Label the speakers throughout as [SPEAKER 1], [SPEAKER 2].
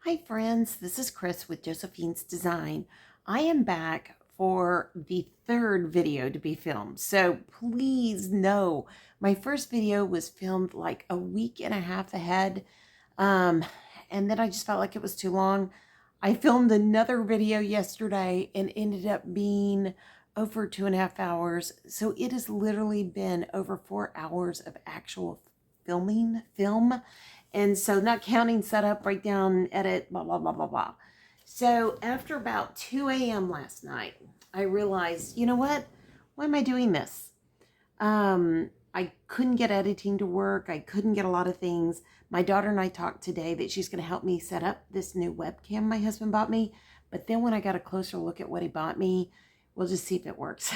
[SPEAKER 1] Hi friends, this is Chris with Josephine's Design. I am back for the third video to be filmed. So please know my first video was filmed like a week and a half ahead. Um, and then I just felt like it was too long. I filmed another video yesterday and ended up being over 2.5 hours. So it has literally been over 4 hours of actual film. And so not counting setup, breakdown, edit, blah, blah, blah, blah, blah. So after about 2 a.m. last night, I realized, you know what? Why am I doing this? I couldn't get editing to work. I couldn't get a lot of things. My daughter and I talked today that she's going to help me set up this new webcam my husband bought me. But then when I got a closer look at what he bought me, we'll just see if it works.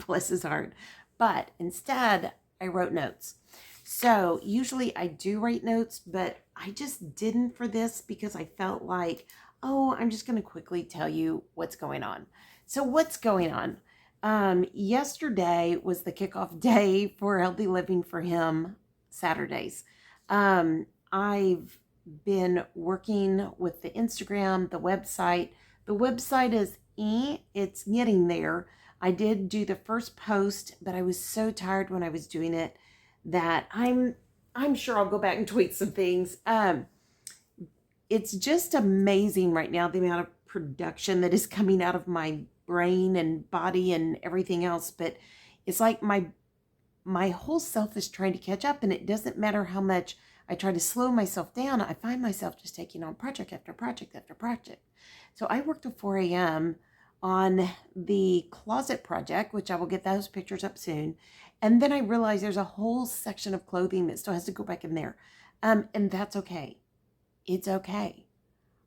[SPEAKER 1] Bless his heart. But instead, I wrote notes. So usually I do write notes, but I just didn't for this because I felt like, oh, I'm just going to quickly tell you what's going on. So what's going on? Yesterday was the kickoff day for Healthy Living for him, Saturdays. I've been working with the Instagram, the website. The website is it's getting there. I did do the first post, but I was so tired when I was doing it that I'm sure I'll go back and tweak some things. It's just amazing right now the amount of production that is coming out of my brain and body and everything else. But it's like my whole self is trying to catch up, and it doesn't matter how much I try to slow myself down. I find myself just taking on project after project after project. So I worked till 4 a.m. on the closet project, which I will get those pictures up soon. And then I realized there's a whole section of clothing that still has to go back in there. And that's okay. It's okay.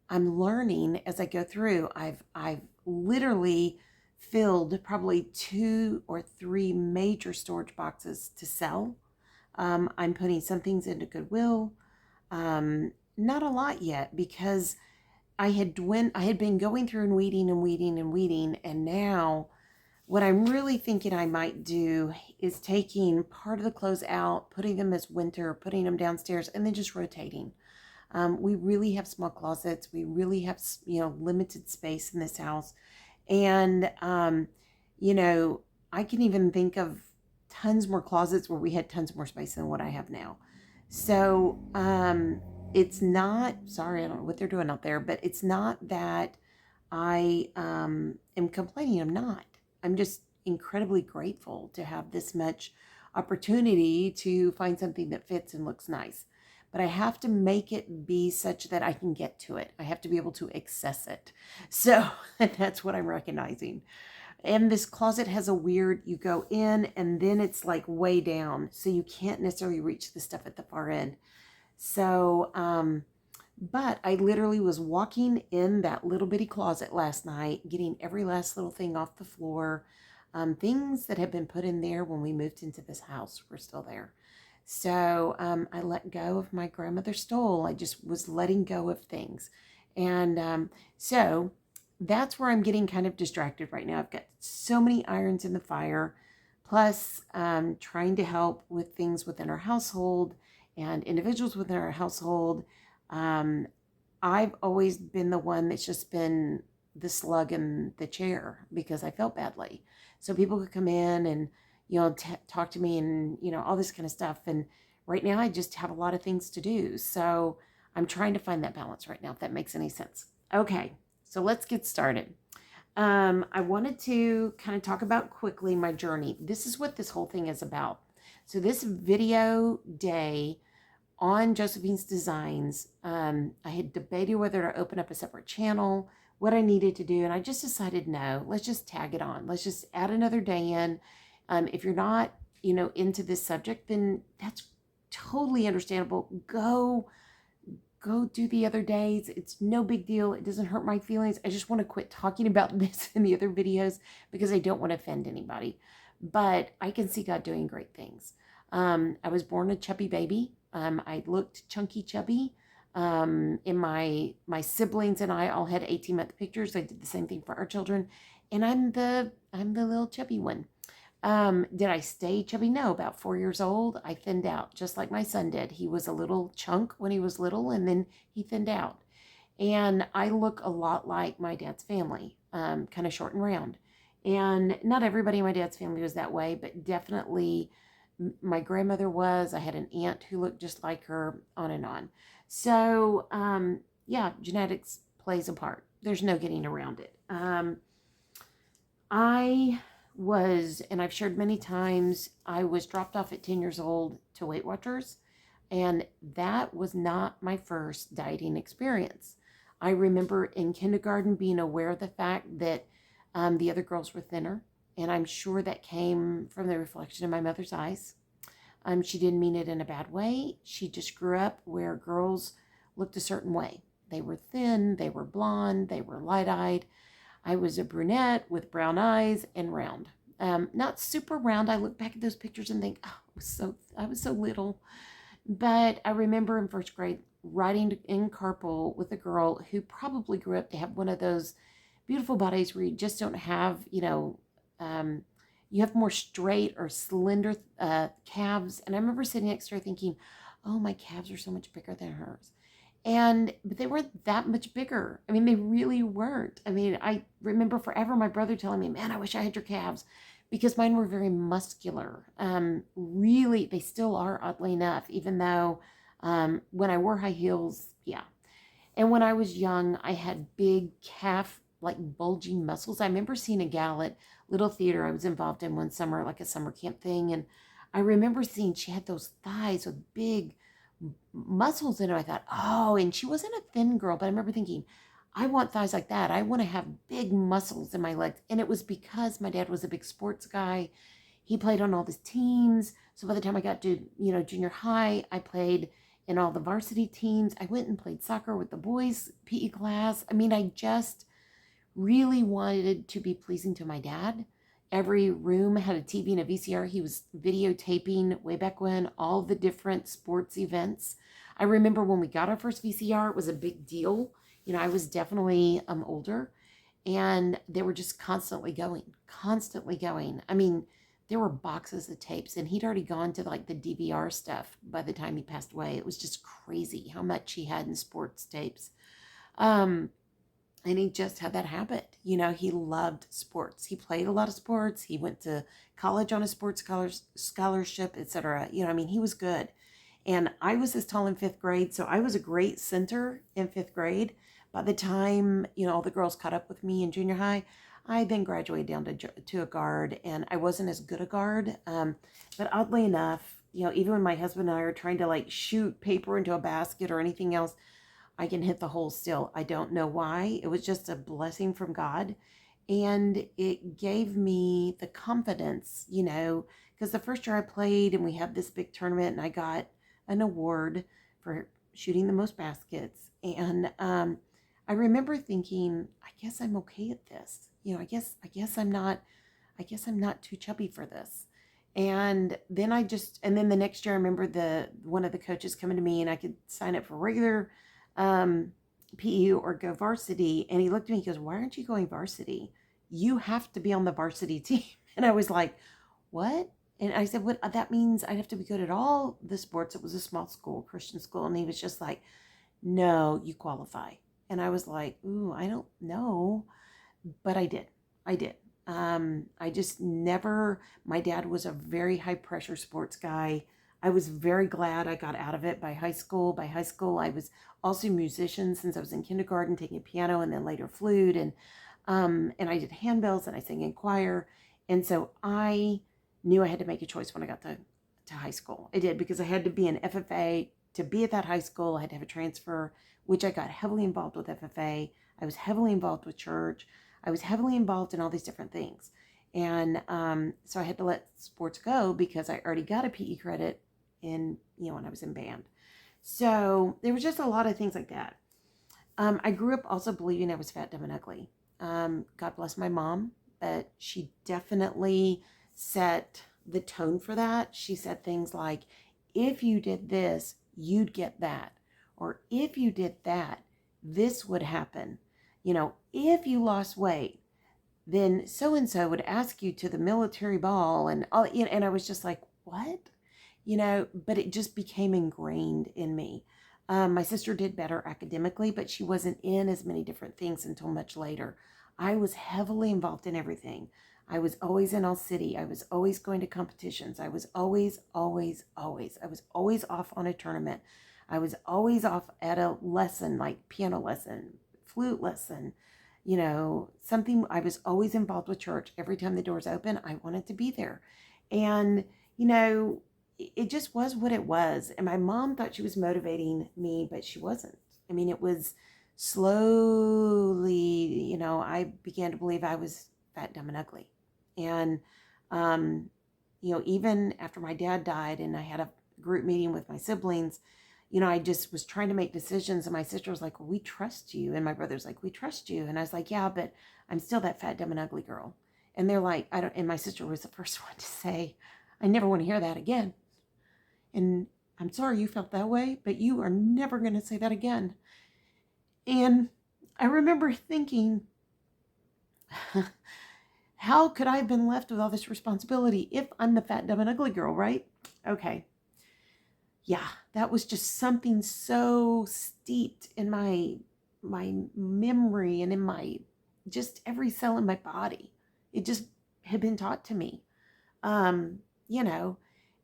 [SPEAKER 1] I'm learning as I go through. I've literally filled probably 2 or 3 major storage boxes to sell. I'm putting some things into Goodwill. Not a lot yet because I had been going through and weeding, and now what I'm really thinking I might do is taking part of the clothes out, putting them as winter, putting them downstairs, and then just rotating. We really have small closets. We really have, limited space in this house. And, I can even think of tons more closets where we had tons more space than what I have now. So, it's not, sorry, I don't know what they're doing out there, but it's not that I am complaining. I'm not. I'm just incredibly grateful to have this much opportunity to find something that fits and looks nice. But I have to make it be such that I can get to it. I have to be able to access it. So that's what I'm recognizing. And this closet has a weird, you go in and then it's like way down. So you can't necessarily reach the stuff at the far end. So, but I literally was walking in that little bitty closet last night, getting every last little thing off the floor. Things that had been put in there when we moved into this house were still there. So I let go of my grandmother's stole. I just was letting go of things. And so that's where I'm getting kind of distracted right now. I've got so many irons in the fire, plus trying to help with things within our household and individuals within our household. I've always been the one that's just been the slug in the chair because I felt badly. So people could come in and, talk to me and, all this kind of stuff. And right now I just have a lot of things to do. So I'm trying to find that balance right now, if that makes any sense. Okay, so let's get started. I wanted to kind of talk about quickly my journey. This is what this whole thing is about. So this video day on Josephine's Designs, I had debated whether to open up a separate channel, what I needed to do, and I just decided no, let's just tag it on. Let's just add another day in. If you're not, into this subject, then that's totally understandable. Go do the other days. It's no big deal. It doesn't hurt my feelings. I just want to quit talking about this in the other videos because I don't want to offend anybody. But I can see God doing great things. I was born a chubby baby. I looked chunky chubby. In my siblings and I all had 18-month pictures. I did the same thing for our children. And I'm the little chubby one. Did I stay chubby? No, about 4 years old, I thinned out just like my son did. He was a little chunk when he was little and then he thinned out. And I look a lot like my dad's family, kind of short and round. And not everybody in my dad's family was that way, but definitely my grandmother was. I had an aunt who looked just like her, on and on. So, yeah, genetics plays a part. There's no getting around it. I was, and I've shared many times, I was dropped off at 10 years old to Weight Watchers, and that was not my first dieting experience. I remember in kindergarten being aware of the fact that the other girls were thinner, and I'm sure that came from the reflection in my mother's eyes. She didn't mean it in a bad way. She just grew up where girls looked a certain way. They were thin, they were blonde, they were light eyed. I was a brunette with brown eyes and round. Not super round. I look back at those pictures and think, oh, I was so little. But I remember in first grade riding in carpool with a girl who probably grew up to have one of those beautiful bodies where you just don't have, you have more straight or slender calves. And I remember sitting next to her thinking, oh, my calves are so much bigger than hers. But they weren't that much bigger. I mean, they really weren't. I mean, I remember forever my brother telling me, man, I wish I had your calves, because mine were very muscular. Really, they still are, oddly enough, even though when I wore high heels, yeah. And when I was young, I had big calf, like bulging muscles. I remember seeing a gal at Little Theater I was involved in one summer, like a summer camp thing. And I remember seeing she had those thighs with big muscles in it. I thought, oh, and she wasn't a thin girl, but I remember thinking, I want thighs like that. I want to have big muscles in my legs. And it was because my dad was a big sports guy. He played on all the teams. So by the time I got to, junior high, I played in all the varsity teams. I went and played soccer with the boys' PE class. I mean, I just really wanted to be pleasing to my dad. Every room had a TV and a VCR. He was videotaping way back when all the different sports events. I remember when we got our first VCR, it was a big deal. I was definitely older, and they were just constantly going, constantly going. I mean, there were boxes of tapes, and he'd already gone to like the DVR stuff by the time he passed away. It was just crazy how much he had in sports tapes. Um, and he just had that habit. He loved sports. He played a lot of sports. He went to college on a sports scholarship, etc. I mean, he was good. And I was this tall in fifth grade, so I was a great center in fifth grade. By the time, all the girls caught up with me in junior high, I then graduated down to a guard, and I wasn't as good a guard. But oddly enough, even when my husband and I are trying to like shoot paper into a basket or anything else, I can hit the hole still. I don't know why. It was just a blessing from God. And it gave me the confidence, because the first year I played and we had this big tournament and I got an award for shooting the most baskets. And I remember thinking, I guess I'm okay at this. I guess I'm not too chubby for this. And then the next year I remember one of the coaches coming to me and I could sign up for regular PE or go varsity. And he looked at me, he goes, why aren't you going varsity? You have to be on the varsity team. And I was like, what? And I said, what? That means I'd have to be good at all the sports. It was a small school, Christian school. And he was just like, no, you qualify. And I was like, ooh, I don't know. But I did. I just never, my dad was a very high pressure sports guy. I was very glad I got out of it by high school. By high school, I was also a musician since I was in kindergarten, taking piano and then later flute. And I did handbells and I sang in choir. And so I knew I had to make a choice when I got to high school. I did, because I had to be an FFA. To be at that high school, I had to have a transfer, which I got heavily involved with FFA. I was heavily involved with church. I was heavily involved in all these different things. And so I had to let sports go because I already got a PE credit when I was in band. So there was just a lot of things like that. I grew up also believing I was fat, dumb, and ugly. God bless my mom, but she definitely set the tone for that. She said things like, if you did this, you'd get that. Or if you did that, this would happen. If you lost weight, then so-and-so would ask you to the military ball and all, and I was just like, what? But it just became ingrained in me. My sister did better academically, but she wasn't in as many different things until much later. I was heavily involved in everything. I was always in All City. I was always going to competitions. I was always, always, always. I was always off on a tournament. I was always off at a lesson, like piano lesson, flute lesson, something. I was always involved with church. Every time the doors open, I wanted to be there. And, you know, it just was what it was. And my mom thought she was motivating me, but she wasn't. I mean, it was slowly, I began to believe I was fat, dumb, and ugly. And, um, even after my dad died and I had a group meeting with my siblings, I just was trying to make decisions. And my sister was like, well, we trust you. And my brother's like, we trust you. And I was like, yeah, but I'm still that fat, dumb, and ugly girl. And they're like, I don't, and my sister was the first one to say, I never want to hear that again. And I'm sorry you felt that way, but you are never going to say that again. And I remember thinking, how could I have been left with all this responsibility if I'm the fat, dumb, and ugly girl, right? Okay. Yeah, that was just something so steeped in my memory and in my just every cell in my body. It just had been taught to me. Um, you know,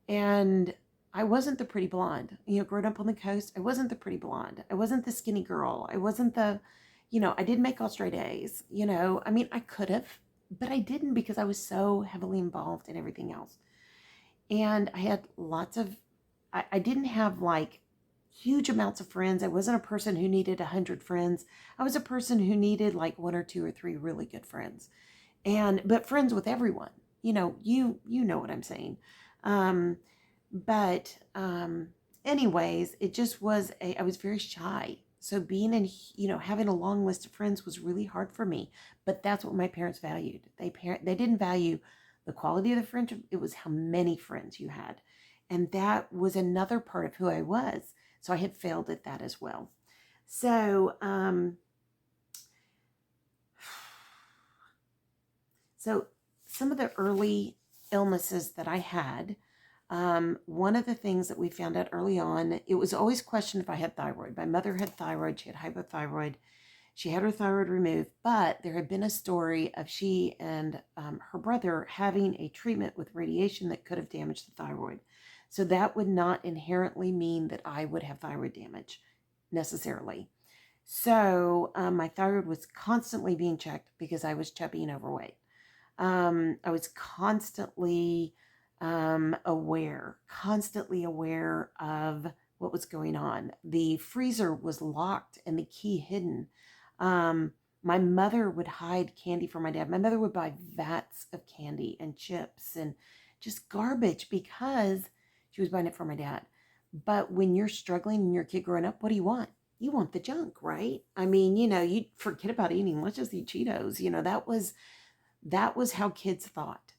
[SPEAKER 1] and I wasn't the pretty blonde. Growing up on the coast, I wasn't the pretty blonde. I wasn't the skinny girl. I wasn't I didn't make all straight A's. I mean, I could have, but I didn't because I was so heavily involved in everything else. And I had I didn't have like huge amounts of friends. I wasn't a person who needed 100 friends. I was a person who needed like one or two or three really good friends. But friends with everyone. You know what I'm saying. Um, but anyways, it just was I was very shy. So being in, having a long list of friends was really hard for me. But that's what my parents valued. They didn't value the quality of the friendship. It was how many friends you had. And that was another part of who I was. So I had failed at that as well. So, so some of the early illnesses that I had, one of the things that we found out early on, it was always questioned if I had thyroid. My mother had thyroid. She had hypothyroid. She had her thyroid removed, but there had been a story of she and her brother having a treatment with radiation that could have damaged the thyroid. So that would not inherently mean that I would have thyroid damage necessarily. So my thyroid was constantly being checked because I was chubby and overweight. I was constantly constantly aware of what was going on. The freezer was locked and the key hidden. My mother would hide candy from my dad. My mother would buy vats of candy and chips and just garbage because she was buying it for my dad. But when you're struggling and you're a kid growing up, what do you want? You want the junk, right? I mean, you forget about eating. Let's just eat Cheetos. That was how kids thought.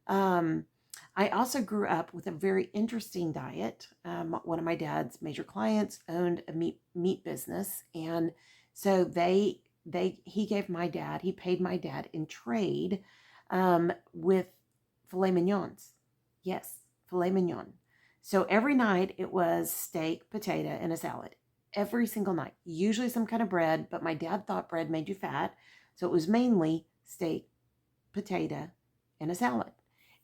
[SPEAKER 1] I also grew up with a very interesting diet. One of my dad's major clients owned a meat business, and so he paid my dad in trade with filet mignons. Yes, filet mignon. So every night it was steak, potato, and a salad. Every single night. Usually some kind of bread, but my dad thought bread made you fat. So it was mainly steak, potato, and a salad.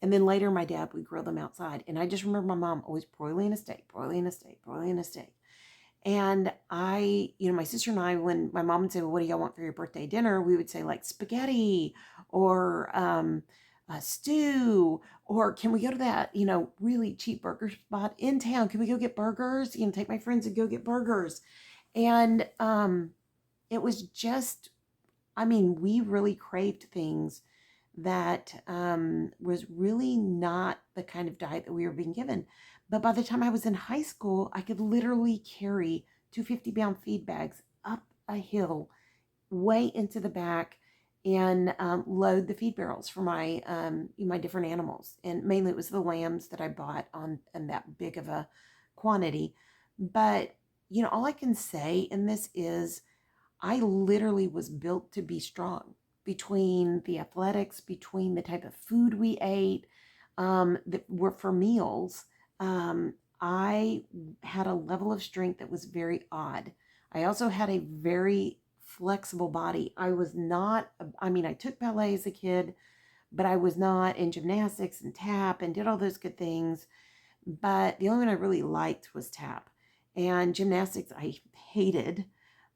[SPEAKER 1] And then later my dad would grill them outside. And I just remember my mom always broiling a steak, broiling a steak, broiling a steak. And my sister and I, when my mom would say, well, what do y'all want for your birthday dinner? We would say like spaghetti or stew, or can we go to that, really cheap burger spot in town? Can we go get burgers? Take my friends and go get burgers. And it was just, we really craved things that was really not the kind of diet that we were being given. But by the time I was in high school, I could literally carry 250-pound feed bags up a hill way into the back and load the feed barrels for my different animals. And mainly it was the lambs that I bought in that big of a quantity. But, all I can say in this is I literally was built to be strong between the athletics, between the type of food we ate that were for meals. I had a level of strength that was very odd. I also had a very flexible body. I was not, I mean, I took ballet as a kid, but I was not in gymnastics and tap and did all those good things. But the only one I really liked was tap. And gymnastics I hated,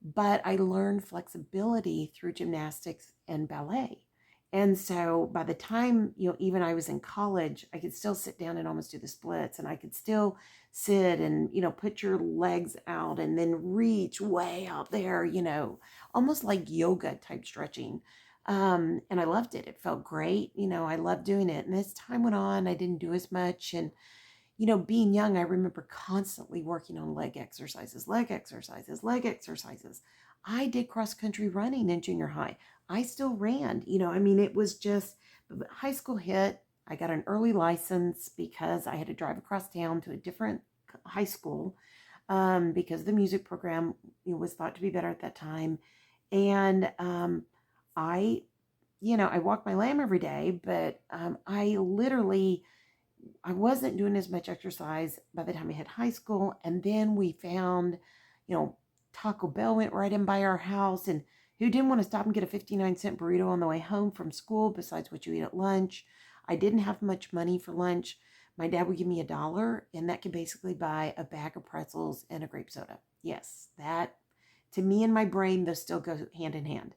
[SPEAKER 1] but I learned flexibility through gymnastics and ballet. And so by the time, even I was in college, I could still sit down and almost do the splits, and I could still sit and, put your legs out and then reach way out there, almost like yoga type stretching. And I loved it. It felt great. I loved doing it. And as time went on, I didn't do as much. And being young, I remember constantly working on leg exercises, leg exercises, leg exercises. I did cross country running in junior high. I still ran, it was just, high school hit. I got an early license because I had to drive across town to a different high school because the music program was thought to be better at that time. And I, I walked my lamb every day, but I wasn't doing as much exercise by the time I hit high school. And then we found, you know, Taco Bell went right in by our house. And who didn't want to stop and get a 59-cent burrito on the way home from school besides what you eat at lunch? I didn't have much money for lunch. My dad would give me $1, and that could basically buy a bag of pretzels and a grape soda. Yes, that, to me and my brain, those still go hand in hand.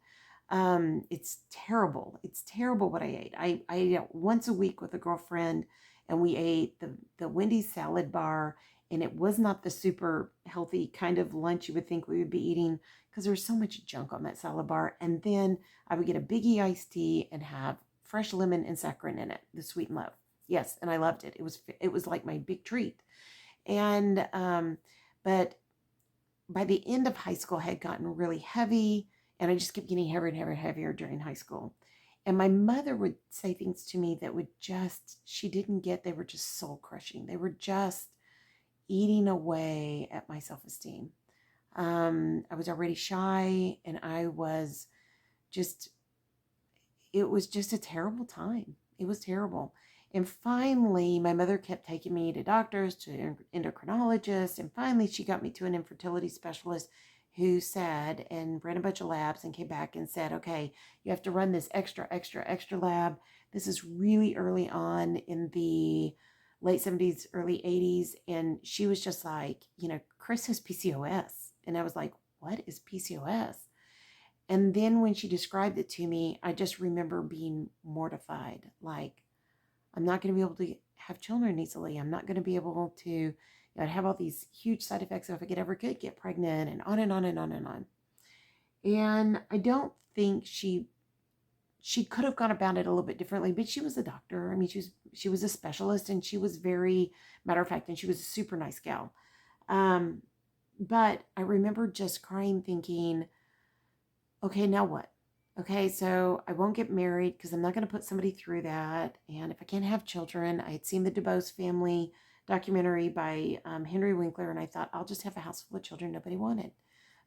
[SPEAKER 1] It's terrible. It's terrible what I ate. I ate out once a week with a girlfriend, and we ate the Wendy's salad bar, and it was not the super healthy kind of lunch you would think we would be eating because there was so much junk on that salad bar. And then I would get a Biggie iced tea and have fresh lemon and saccharin in it, the sweet and low. Yes, and I loved it. It was like my big treat. And but by the end of high school, I had gotten really heavy, and I just kept getting heavier and heavier and heavier during high school. And my mother would say things to me that she didn't get, they were just soul crushing. They were just eating away at my self-esteem. I was already shy, and just, it was just a terrible time. It was terrible. And finally, my mother kept taking me to doctors, to endocrinologists, and finally she got me to an infertility specialist who said, and ran a bunch of labs and came back and said, okay, you have to run this extra lab. This is really early on in the late 70s, early 80s. And she was just like, Chris has PCOS. And I was like, what is PCOS? And then when she described it to me, I just remember being mortified. Like, I'm not going to be able to have children easily. I'm not going to be able to, have all these huge side effects if I could ever get pregnant, and on and on and on and on. And I don't think she could have gone about it a little bit differently, but she was a doctor. I mean, she was a specialist, and she was very matter of fact, and she was a super nice gal. But I remember just crying, thinking, okay, now what? Okay, so I won't get married because I'm not going to put somebody through that. And if I can't have children, I had seen the DuBose family documentary by Henry Winkler, and I thought, I'll just have a house full of children nobody wanted.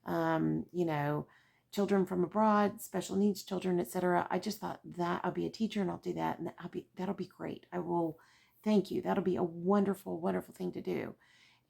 [SPEAKER 1] Um, you know, Children from abroad, special needs children, etc. I just thought that I'll be a teacher and I'll do that, and that'll be great. I will, thank you. That'll be a wonderful, wonderful thing to do.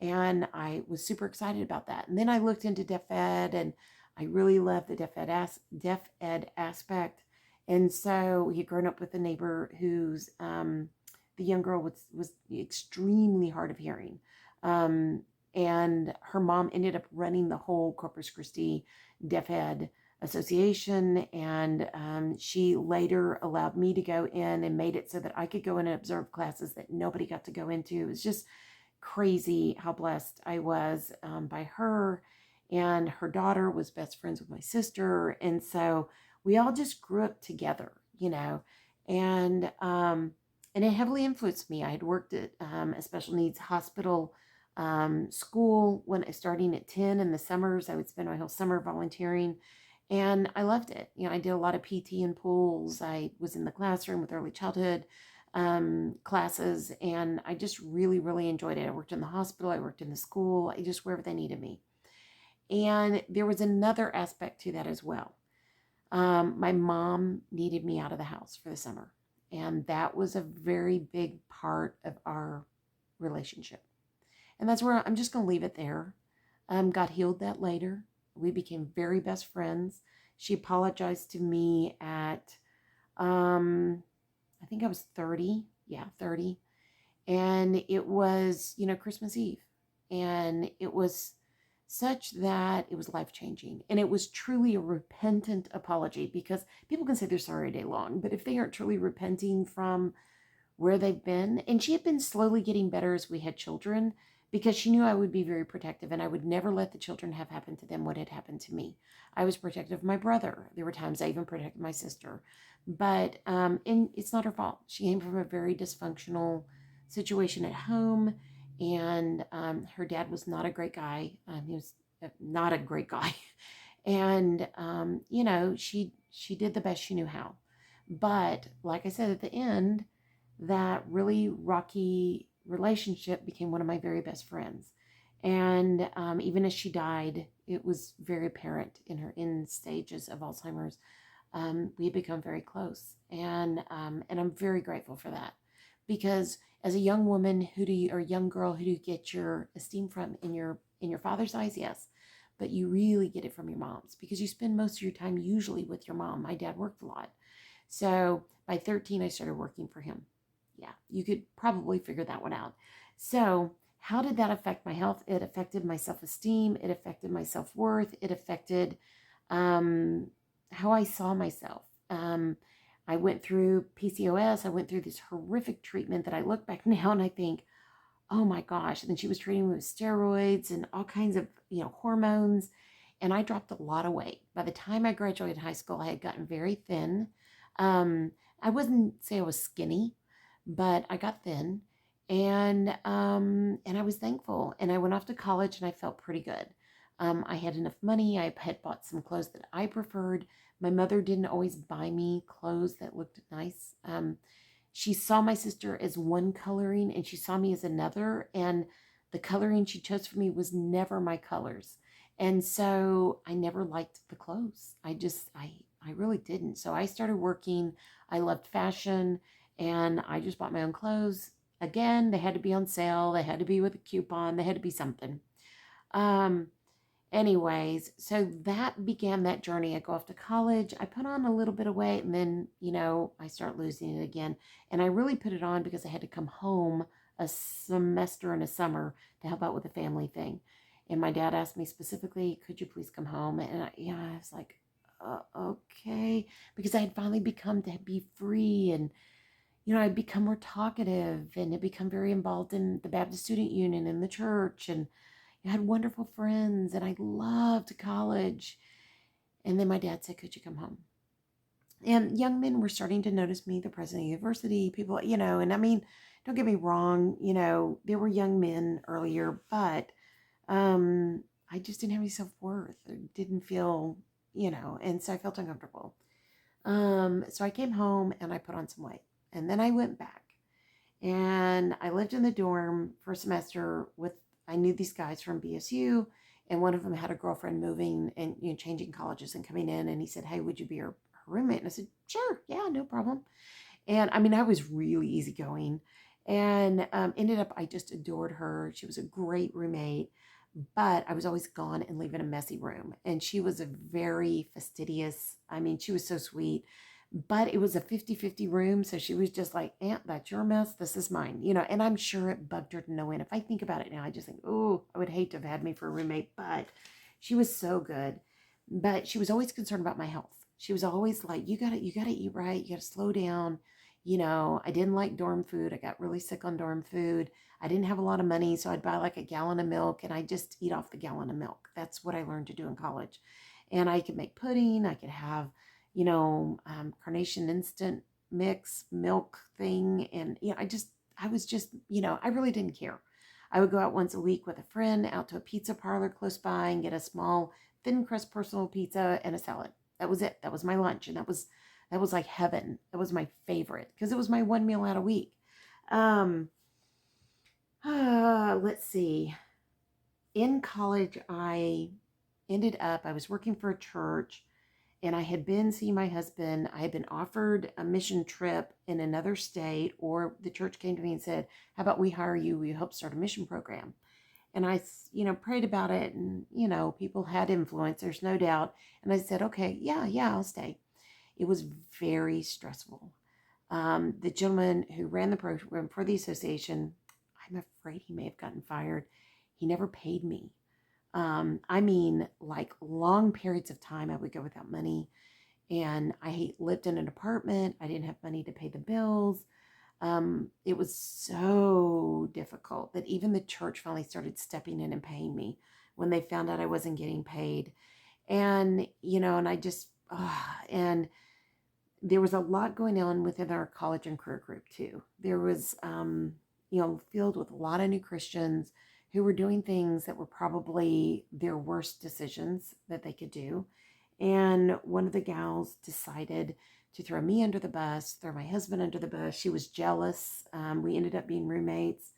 [SPEAKER 1] And I was super excited about that. And then I looked into deaf ed, and I really loved the deaf ed aspect. And so we had grown up with a neighbor who's the young girl was extremely hard of hearing. And her mom ended up running the whole Corpus Christi Deaf Ed Association. And she later allowed me to go in and made it so that I could go in and observe classes that nobody got to go into. It was just crazy how blessed I was by her. And her daughter was best friends with my sister. And so we all just grew up together, and it heavily influenced me. I had worked at a special needs hospital school starting at 10 in the summers. I would spend my whole summer volunteering, and I loved it. I did a lot of PT and pools. I was in the classroom with early childhood classes, and I just really, really enjoyed it. I worked in the hospital. I worked in the school. I just wherever they needed me. And there was another aspect to that as well. My mom needed me out of the house for the summer, and that was a very big part of our relationship. And that's where I'm just going to leave it there. God healed that later. We became very best friends. She apologized to me at, I think I was 30. Yeah, 30. And it was, Christmas Eve. And it was such that it was life changing. And it was truly a repentant apology, because people can say they're sorry all day long, but if they aren't truly repenting from where they've been, and she had been slowly getting better as we had children, because she knew I would be very protective and I would never let the children have happened to them what had happened to me. I was protective of my brother. There were times I even protected my sister. But and it's not her fault. She came from a very dysfunctional situation at home, and her dad was not a great guy. He was not a great guy, and she did the best she knew how. But like I said at the end, that really rocky relationship became one of my very best friends. And even as she died, it was very apparent in her end stages of Alzheimer's. We had become very close, and I'm very grateful for that, because as a young woman, or young girl, who do you get your esteem from? In your father's eyes, yes, but you really get it from your mom's, because you spend most of your time usually with your mom. My dad worked a lot, so by 13, I started working for him. Yeah, you could probably figure that one out. So, how did that affect my health? It affected my self esteem. It affected my self worth. It affected um, how I saw myself. I went through PCOS. I went through this horrific treatment that I look back now and I think, oh my gosh. And then she was treating me with steroids and all kinds of, hormones. And I dropped a lot of weight. By the time I graduated high school, I had gotten very thin. I wouldn't say I was skinny, but I got thin, and I was thankful. And I went off to college and I felt pretty good. I had enough money. I had bought some clothes that I preferred. My mother didn't always buy me clothes that looked nice. She saw my sister as one coloring and she saw me as another. And the coloring she chose for me was never my colors. And so I never liked the clothes. I really didn't. So I started working. I loved fashion and I just bought my own clothes. Again, they had to be on sale. They had to be with a coupon. They had to be something. Um, Anyways, so that began that journey. I go off to college. I put on a little bit of weight and then, I start losing it again. And I really put it on because I had to come home a semester in a summer to help out with the family thing. And my dad asked me specifically, could you please come home? And I was like, okay. Because I had finally become to be free, and, I'd become more talkative and had become very involved in the Baptist Student Union and the church. And I had wonderful friends and I loved college. And then my dad said, could you come home? And young men were starting to notice me, the president of the university, people, and I mean, don't get me wrong, there were young men earlier, but I just didn't have any self-worth. I didn't feel, and so I felt uncomfortable. So I came home and I put on some weight. And then I went back and I lived in the dorm for a semester with, I knew these guys from BSU, and one of them had a girlfriend moving and, changing colleges and coming in. And he said, hey, would you be her roommate? And I said, sure, yeah, no problem. And I mean, I was really easygoing, and ended up, I just adored her. She was a great roommate, but I was always gone and leaving a messy room. And she was a very fastidious, I mean, she was so sweet, but it was a 50-50 room. So she was just like, Aunt, that's your mess. This is mine, and I'm sure it bugged her to no end. If I think about it now, I just think, oh, I would hate to have had me for a roommate, but she was so good. But she was always concerned about my health. She was always like, you gotta eat right. You gotta slow down. I didn't like dorm food. I got really sick on dorm food. I didn't have a lot of money, so I'd buy like a gallon of milk and I just eat off the gallon of milk. That's what I learned to do in college. And I could make pudding. I could have, carnation instant mix milk thing. And, I was just, I really didn't care. I would go out once a week with a friend out to a pizza parlor close by and get a small thin crust personal pizza and a salad. That was it. That was my lunch. And that was like heaven. That was my favorite because it was my one meal out a week. Let's see. In college, I was working for a church, and I had been seeing my husband. I had been offered a mission trip in another state, or the church came to me and said, how about we hire you? We help start a mission program. And I, prayed about it, and, people had influence, there's no doubt. And I said, okay, yeah, I'll stay. It was very stressful. The gentleman who ran the program for the association, I'm afraid he may have gotten fired. He never paid me. I mean, like long periods of time, I would go without money, and I lived in an apartment. I didn't have money to pay the bills. It was so difficult that even the church finally started stepping in and paying me when they found out I wasn't getting paid. And, and I just, and there was a lot going on within our college and career group too. There was, filled with a lot of new Christians who were doing things that were probably their worst decisions that they could do. And one of the gals decided to throw me under the bus, throw my husband under the bus. She was jealous. We ended up being roommates.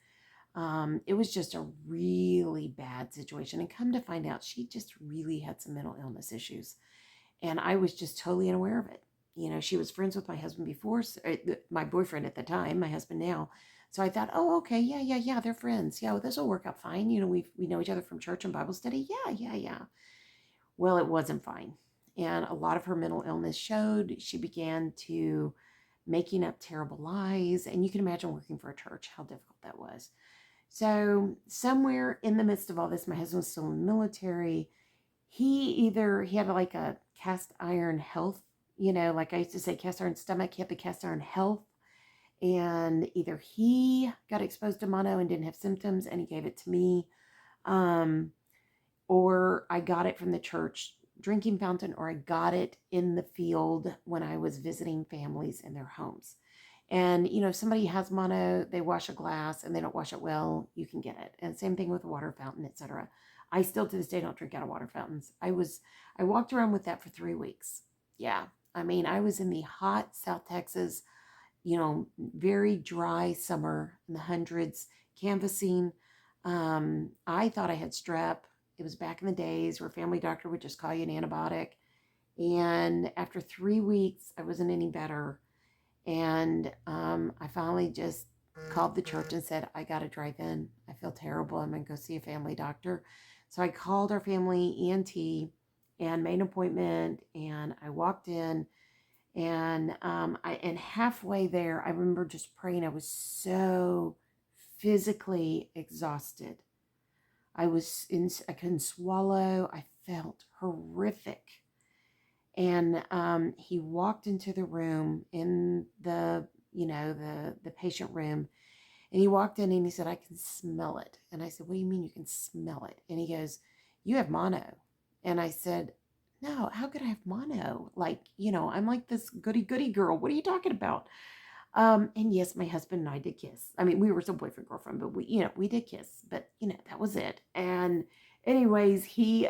[SPEAKER 1] It was just a really bad situation. And come to find out, she just really had some mental illness issues. And I was just totally unaware of it. She was friends with my husband before, my boyfriend at the time, my husband now. So I thought, oh, okay, yeah, they're friends. Yeah, well, this will work out fine. We know each other from church and Bible study. Yeah. Well, it wasn't fine. And a lot of her mental illness showed. She began to making up terrible lies. And you can imagine working for a church, how difficult that was. So somewhere in the midst of all this, my husband was still in the military. He had like a cast iron health, like I used to say, cast iron stomach. He had the cast iron health. And either he got exposed to mono and didn't have symptoms and he gave it to me, or I got it from the church drinking fountain, or I got it in the field when I was visiting families in their homes. And, if somebody has mono, they wash a glass and they don't wash it well, you can get it. And same thing with a water fountain, etc. I still to this day don't drink out of water fountains. I walked around with that for 3 weeks. Yeah. I mean, I was in the hot South Texas, very dry summer in the hundreds, canvassing. I thought I had strep. It was back in the days where family doctor would just call you an antibiotic. And after 3 weeks, I wasn't any better. And I finally just called the church and said, I got to drive in. I feel terrible. I'm going to go see a family doctor. So I called our family ENT and made an appointment. And I walked in, and and halfway there, I remember just praying. I was so physically exhausted. I couldn't swallow. I felt horrific. And he walked into the room, in the, the patient room. And he walked in and he said, I can smell it. And I said, what do you mean you can smell it? And he goes, you have mono. And I said, no, how could I have mono? Like, I'm like this goody girl. What are you talking about? And yes, my husband and I did kiss. I mean, we were still boyfriend, girlfriend, but we did kiss, but that was it. And anyways, he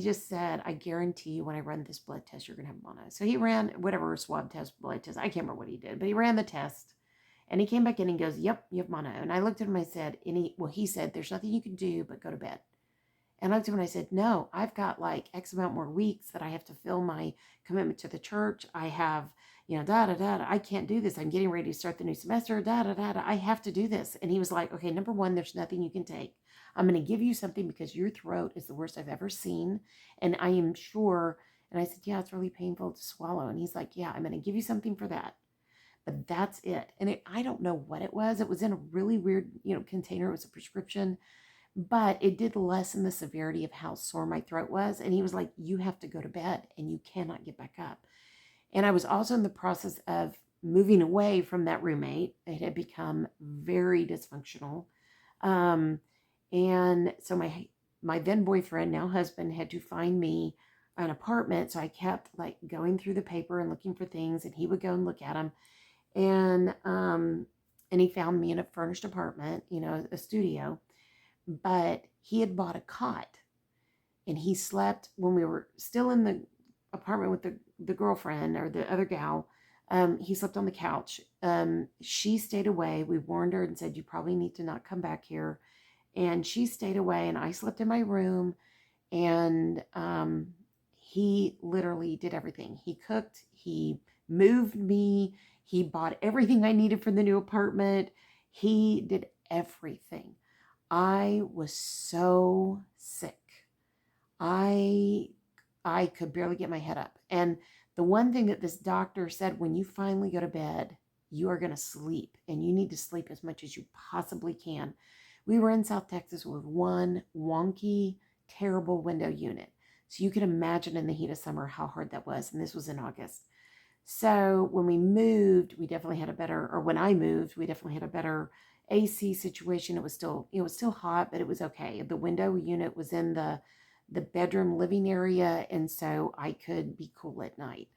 [SPEAKER 1] just said, I guarantee you when I run this blood test, you're going to have mono. So he ran whatever swab test, blood test. I can't remember what he did, but he ran the test and he came back in and goes, yep, you have mono. And I looked at him and I said, he said, there's nothing you can do but go to bed. And I looked at him and I said, no, I've got like X amount more weeks that I have to fill my commitment to the church. I have, I can't do this. I'm getting ready to start the new semester, I have to do this. And he was like, okay, number one, there's nothing you can take. I'm going to give you something because your throat is the worst I've ever seen. And I am sure. And I said, yeah, it's really painful to swallow. And he's like, yeah, I'm going to give you something for that. But that's it. And I don't know what it was. It was in a really weird, container. It was a prescription. But it did lessen the severity of how sore my throat was. And he was like, you have to go to bed and you cannot get back up. And I was also in the process of moving away from that roommate. It had become very dysfunctional. And so my then boyfriend, now husband, had to find me an apartment. So I kept like going through the paper and looking for things, and he would go and look at them. And he found me in a furnished apartment, a studio. But he had bought a cot, and he slept when we were still in the apartment with the girlfriend or the other gal. He slept on the couch. She stayed away. We warned her and said, you probably need to not come back here. And she stayed away, and I slept in my room. And he literally did everything. He cooked, he moved me, he bought everything I needed for the new apartment. He did everything. I was so sick. I I could barely get my head up. And the one thing that this doctor said, when you finally go to bed, you are going to sleep, and you need to sleep as much as you possibly can. We were in South Texas with one wonky, terrible window unit. So you can imagine in the heat of summer how hard that was. And this was in August. So when we moved, we definitely had a better, or when I moved, we definitely had a better AC situation. It was still hot, but it was okay. The window unit was in the bedroom living area, and so I could be cool at night.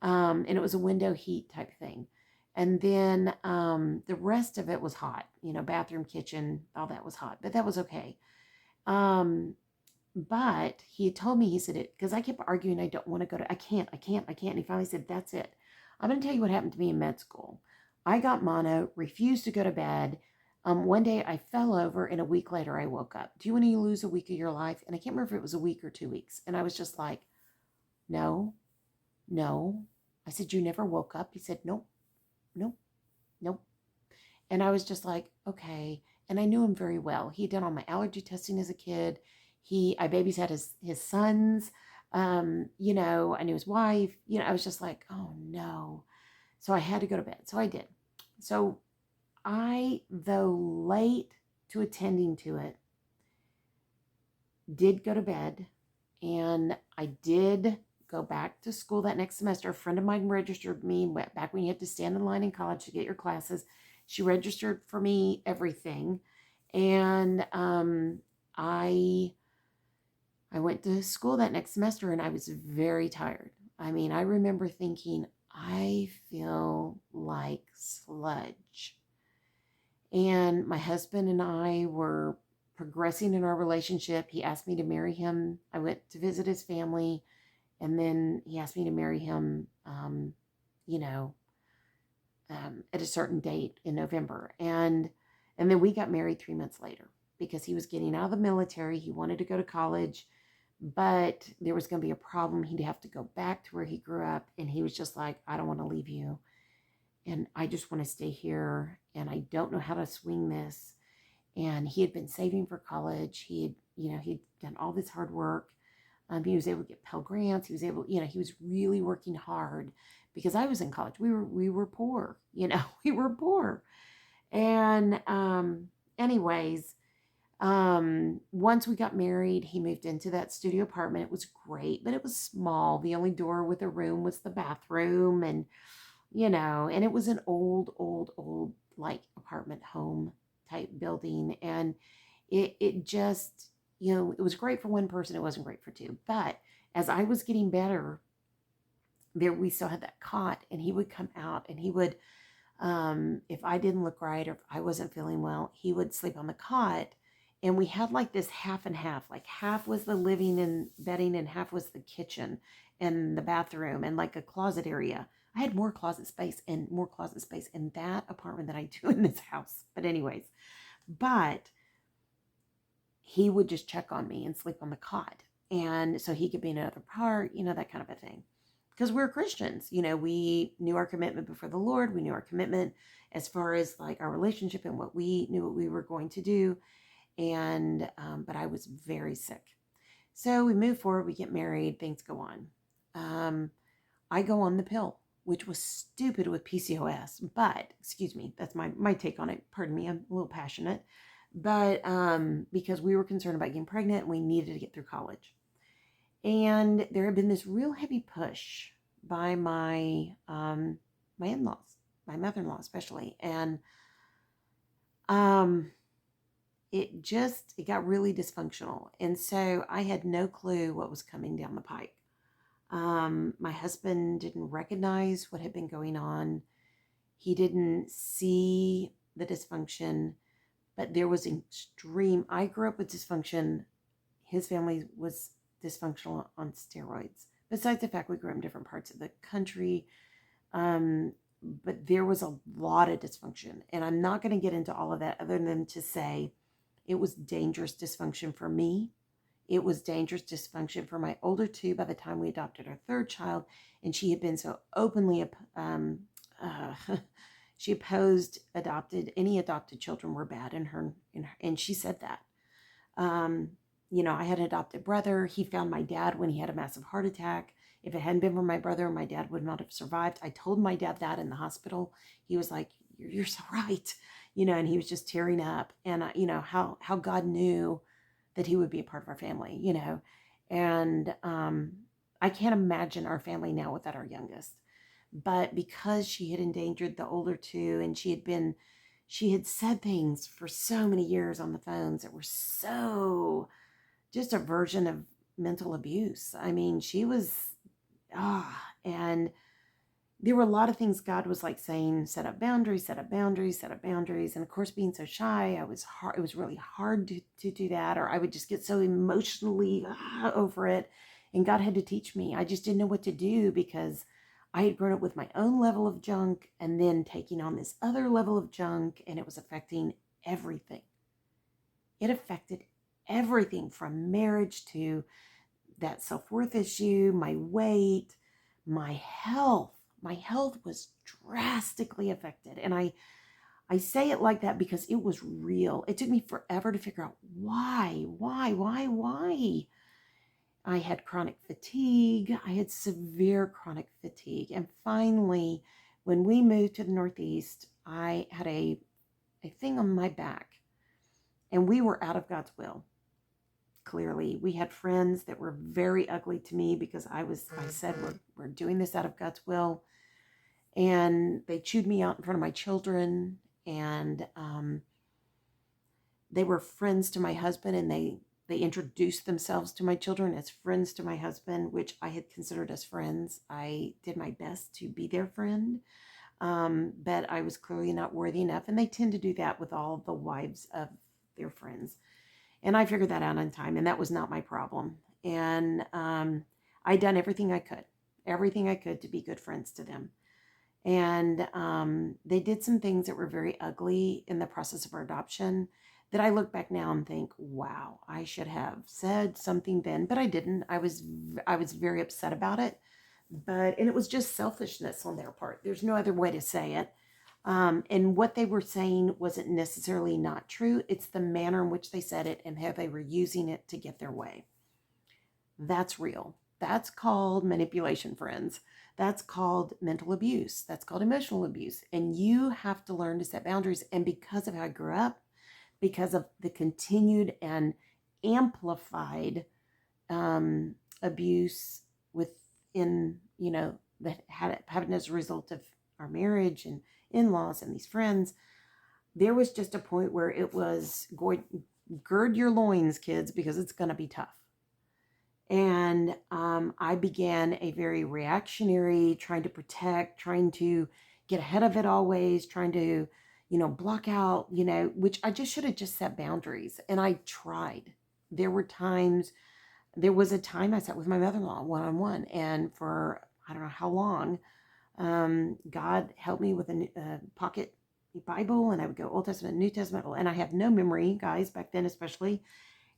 [SPEAKER 1] And it was a window heat type thing. And then the rest of it was hot. Bathroom, kitchen, all that was hot, but that was okay. Um, but he had told me, he said it, because I kept arguing, I don't want to go to, I can't. And he finally said, that's it. I'm going to tell you what happened to me in med school. I got mono, refused to go to bed. One day I fell over, and a week later I woke up. Do you want to lose a week of your life? And I can't remember if it was a week or 2 weeks. And I was just like, no, no. I said, you never woke up? He said, nope, nope, nope. And I was just like, okay. And I knew him very well. He had done all my allergy testing as a kid. I babysat his sons. I knew his wife. I was just like, oh no. So I had to go to bed. So I did. So I, though late to attending to it, did go to bed, and I did go back to school that next semester. A friend of mine registered me back when you had to stand in line in college to get your classes. She registered for me everything, and I went to school that next semester, and I was very tired. I mean, I remember thinking, I feel like sludge. And my husband and I were progressing in our relationship. He asked me to marry him. I went to visit his family, and then he asked me to marry him, you know, at a certain date in November. And then we got married 3 months later because he was getting out of the military. He wanted to go to college, but there was going to be a problem. He'd have to go back to where he grew up. And he was just like, I don't want to leave you. And I just want to stay here. And I don't know how to swing this. And he had been saving for college. He'd done all this hard work. He was able to get Pell Grants. He was really working hard because I was in college. We were poor, we were poor. And anyways, once we got married, he moved into that studio apartment. It was great, but it was small. The only door with a room was the bathroom, and and it was an old like apartment home type building, and it just it was great for one person. It wasn't great for two. But as I was getting better, there we still had that cot, and he would come out, and he would, if I didn't look right or if I wasn't feeling well, he would sleep on the cot. And we had like this half and half. Like half was the living and bedding, and half was the kitchen and the bathroom and like a closet area. I had more closet space in that apartment than I do in this house. But anyways, but he would just check on me and sleep on the cot. And so he could be in another part, that kind of a thing. Because we're Christians, we knew our commitment before the Lord. We knew our commitment as far as like our relationship and what we were going to do. And, but I was very sick. So we move forward, we get married, things go on. I go on the pill, which was stupid with PCOS, but excuse me, that's my take on it. Pardon me, I'm a little passionate. But because we were concerned about getting pregnant and we needed to get through college. And there had been this real heavy push by my in-laws, my mother-in-law especially. And it got really dysfunctional. And so I had no clue what was coming down the pike. My husband didn't recognize what had been going on. He didn't see the dysfunction, but there was extreme. I grew up with dysfunction. His family was dysfunctional on steroids. Besides the fact we grew up in different parts of the country, but there was a lot of dysfunction. And I'm not going to get into all of that other than to say it was dangerous dysfunction for me. It was dangerous dysfunction for my older two by the time we adopted our third child. And she had been so openly, She opposed any adopted children were bad and she said that. Um, I had an adopted brother. He found my dad when he had a massive heart attack. If it hadn't been for my brother, my dad would not have survived. I told my dad that in the hospital. He was like, "You're so right," and he was just tearing up. And how God knew that he would be a part of our family, and I can't imagine our family now without our youngest. But because she had endangered the older two, and she had said things for so many years on the phones that were so just a version of mental abuse. I mean, she was, and there were a lot of things God was like saying, set up boundaries, set up boundaries, set up boundaries. And of course, being so shy, it was really hard to do that, or I would just get so emotionally over it. And God had to teach me. I just didn't know what to do because I had grown up with my own level of junk and then taking on this other level of junk, and it was affecting everything. It affected everything from marriage to that self-worth issue, my weight, my health. My health was drastically affected. And I say it like that because it was real. It took me forever to figure out why. I had chronic fatigue. I had severe chronic fatigue. And finally, when we moved to the Northeast, I had a thing on my back, and we were out of God's will. Clearly, we had friends that were very ugly to me because I said, we're doing this out of God's will. And they chewed me out in front of my children. And they were friends to my husband, and they introduced themselves to my children as friends to my husband, which I had considered as friends. I did my best to be their friend, but I was clearly not worthy enough. And they tend to do that with all the wives of their friends. And I figured that out in time, and that was not my problem. And I'd done everything I could to be good friends to them. And they did some things that were very ugly in the process of our adoption that I look back now and think, wow, I should have said something then, but I didn't. I was very upset about it, and it was just selfishness on their part. There's no other way to say it. And what they were saying wasn't necessarily not true. It's the manner in which they said it and how they were using it to get their way. That's real. That's called manipulation, friends. That's called mental abuse. That's called emotional abuse. And you have to learn to set boundaries. And because of how I grew up, because of the continued and amplified abuse within, that happened as a result of our marriage and in-laws and these friends, there was just a point where it was going, gird your loins, kids, because it's going to be tough. And I began a very reactionary, trying to protect, trying to get ahead of it always, trying to, block out, which I just should have just set boundaries. And I tried. There was a time I sat with my mother-in-law one-on-one, and for I don't know how long, God helped me with a pocket Bible, and I would go Old Testament, New Testament, and I have no memory, guys, back then especially,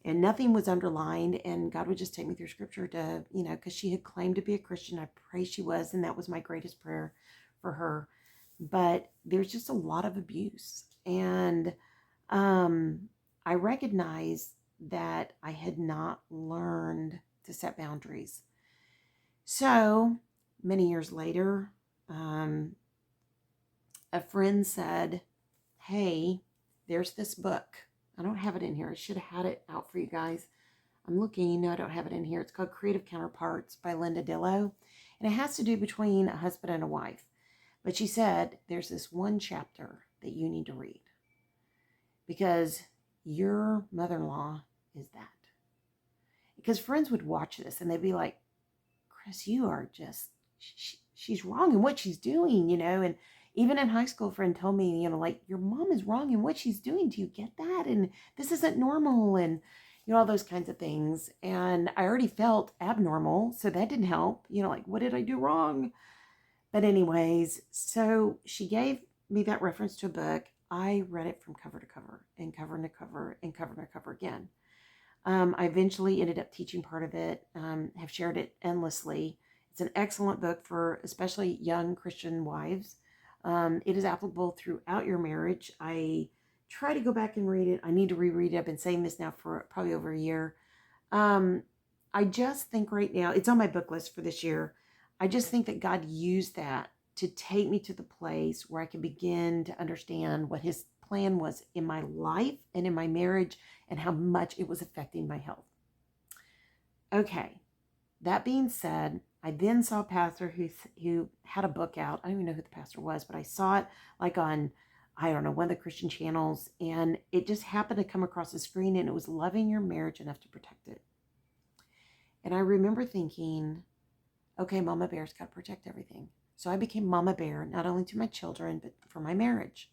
[SPEAKER 1] and nothing was underlined, and God would just take me through scripture to, because she had claimed to be a Christian. I pray she was, and that was my greatest prayer for her. But there's just a lot of abuse, and I recognized that I had not learned to set boundaries. So many years later, a friend said, hey, there's this book. I don't have it in here. I should have had it out for you guys. I'm looking. I don't have it in here. It's called Creative Counterparts by Linda Dillow. And it has to do between a husband and a wife. But she said, there's this one chapter that you need to read because your mother-in-law is that. Because friends would watch this and they'd be like, Chris, you are just, she's wrong in what she's doing, and even in high school, a friend told me, your mom is wrong in what she's doing. Do you get that? And this isn't normal. And, all those kinds of things. And I already felt abnormal. So that didn't help, what did I do wrong? But anyways, so she gave me that reference to a book. I read it from cover to cover and cover to cover and cover to cover again. I eventually ended up teaching part of it, have shared it endlessly. It's an excellent book for especially young Christian wives. It is applicable throughout your marriage. I try to go back and read it. I need to reread it. I've been saying this now for probably over a year. I just think right now, it's on my book list for this year. I just think that God used that to take me to the place where I can begin to understand what his plan was in my life and in my marriage and how much it was affecting my health. Okay, that being said, I then saw a pastor who had a book out. I don't even know who the pastor was, but I saw it like on, I don't know, one of the Christian channels, and it just happened to come across the screen, and it was Loving Your Marriage Enough to Protect It. And I remember thinking, okay, Mama Bear's got to protect everything. So I became Mama Bear, not only to my children, but for my marriage.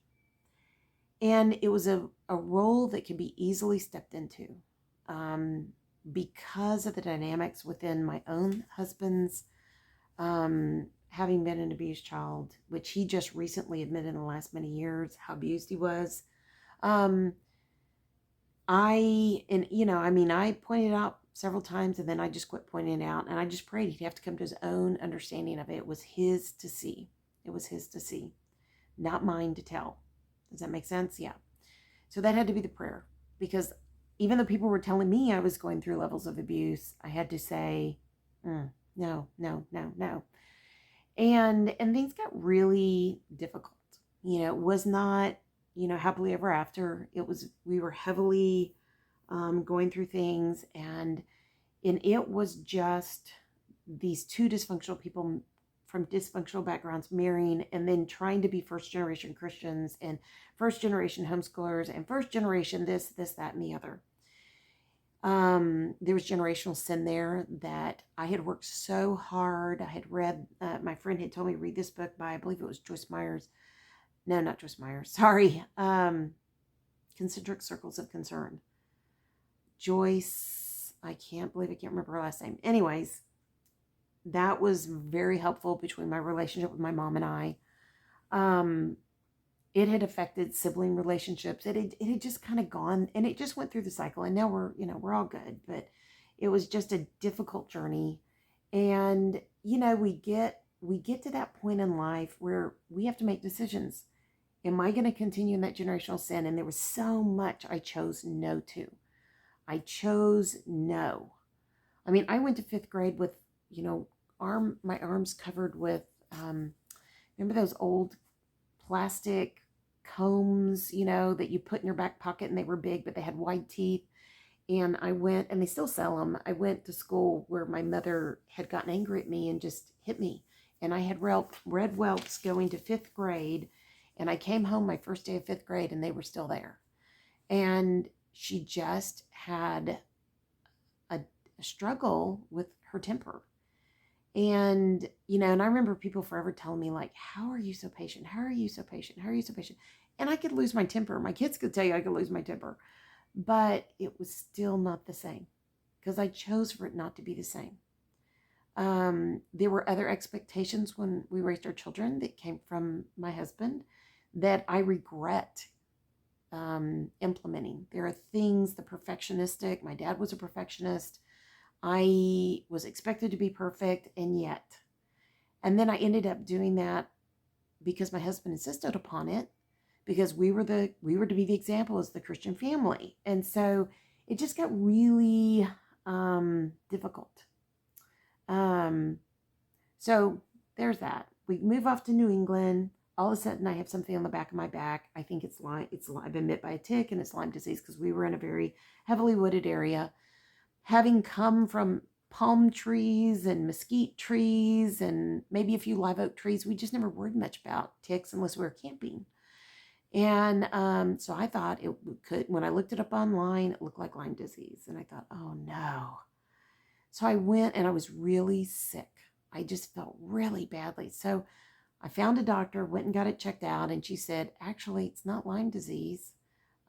[SPEAKER 1] And it was a role that can be easily stepped into because of the dynamics within my own husband's having been an abused child, which he just recently admitted in the last many years how abused he was. I pointed out several times, and then I just quit pointing it out, and I just prayed he'd have to come to his own understanding of it. It was his to see. It was his to see, not mine to tell. Does that make sense? Yeah. So that had to be the prayer, because even though people were telling me I was going through levels of abuse, I had to say, no, no, no, no. And things got really difficult. It was not, happily ever after. We were heavily going through things, and it was just these two dysfunctional people from dysfunctional backgrounds marrying, and then trying to be first generation Christians and first generation homeschoolers and first generation this, that, and the other. There was generational sin there that I had worked so hard. I had read, my friend had told me to read this book by, I believe it was Joyce Myers. No, not Joyce Myers. Sorry. Concentric Circles of Concern. Joyce, I can't remember her last name. Anyways, that was very helpful between my relationship with my mom and I. It had affected sibling relationships. It had just kind of gone, and it just went through the cycle. And now we're all good, but it was just a difficult journey. And, we get to that point in life where we have to make decisions. Am I going to continue in that generational sin? And there was so much I chose no to. I chose no. I mean, I went to 5th grade with, my arms covered with, remember those old plastic combs, that you put in your back pocket, and they were big, but they had wide teeth. And I went, and they still sell them. I went to school where my mother had gotten angry at me and just hit me. And I had red welts going to 5th grade. And I came home my first day of 5th grade, and they were still there. And she just had a struggle with her temper. And, and I remember people forever telling me, like, how are you so patient? How are you so patient? How are you so patient? And I could lose my temper. My kids could tell you I could lose my temper. But it was still not the same, because I chose for it not to be the same. There were other expectations when we raised our children that came from my husband that I regret implementing. There are things, the perfectionistic, my dad was a perfectionist. I was expected to be perfect, and then I ended up doing that because my husband insisted upon it, because we were to be the example as the Christian family. And so it just got really difficult. So there's that. We move off to New England. All of a sudden I have something on the back of my back. I think it's I've been bit by a tick, and it's Lyme disease, because we were in a very heavily wooded area. Having come from palm trees and mesquite trees and maybe a few live oak trees, we just never worried much about ticks unless we were camping. And so I thought it could, when I looked it up online, it looked like Lyme disease. And I thought, oh no. So I went, and I was really sick. I just felt really badly. So I found a doctor, went and got it checked out. And she said, actually, it's not Lyme disease,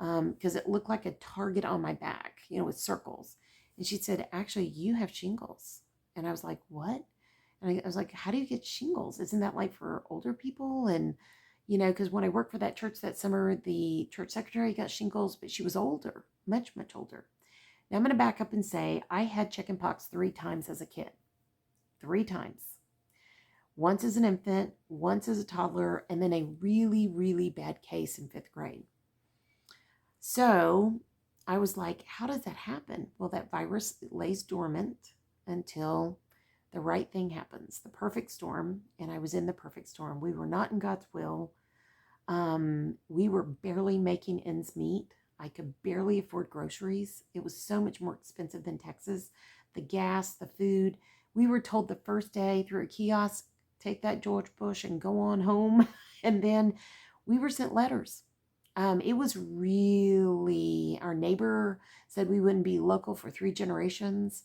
[SPEAKER 1] because it looked like a target on my back, with circles. And she said, actually, you have shingles. And I was like, what? And I was like, how do you get shingles? Isn't that like for older people? And, because when I worked for that church that summer, the church secretary got shingles, but she was older, much, much older. Now I'm going to back up and say I had chickenpox 3 times as a kid. 3 times. once as an infant, once as a toddler, and then a really, really bad case in 5th grade. So I was like, how does that happen? Well, that virus lays dormant until the right thing happens, the perfect storm. And I was in the perfect storm. We were not in God's will. We were barely making ends meet. I could barely afford groceries. It was so much more expensive than Texas. The gas, the food. We were told the first day through a kiosk, take that George Bush and go on home. And then we were sent letters. It was really, our neighbor said we wouldn't be local for 3 generations.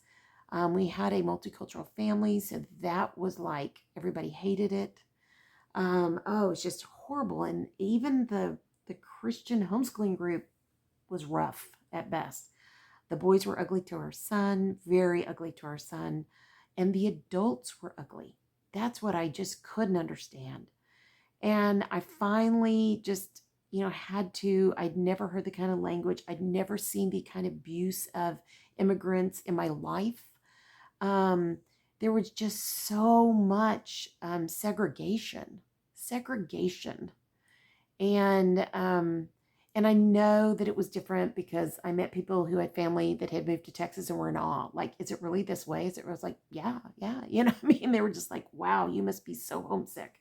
[SPEAKER 1] We had a multicultural family, so that was like everybody hated it. Oh, it's just horrible. And even the Christian homeschooling group was rough at best. The boys were ugly to our son, very ugly to our son, and the adults were ugly. That's what I just couldn't understand. And I finally just, I'd never heard the kind of language, I'd never seen the kind of abuse of immigrants in my life. There was just so much segregation. And I know that it was different because I met people who had family that had moved to Texas and were in awe. Like, is it really this way? I was like, yeah. You know what I mean? They were just like, wow, you must be so homesick.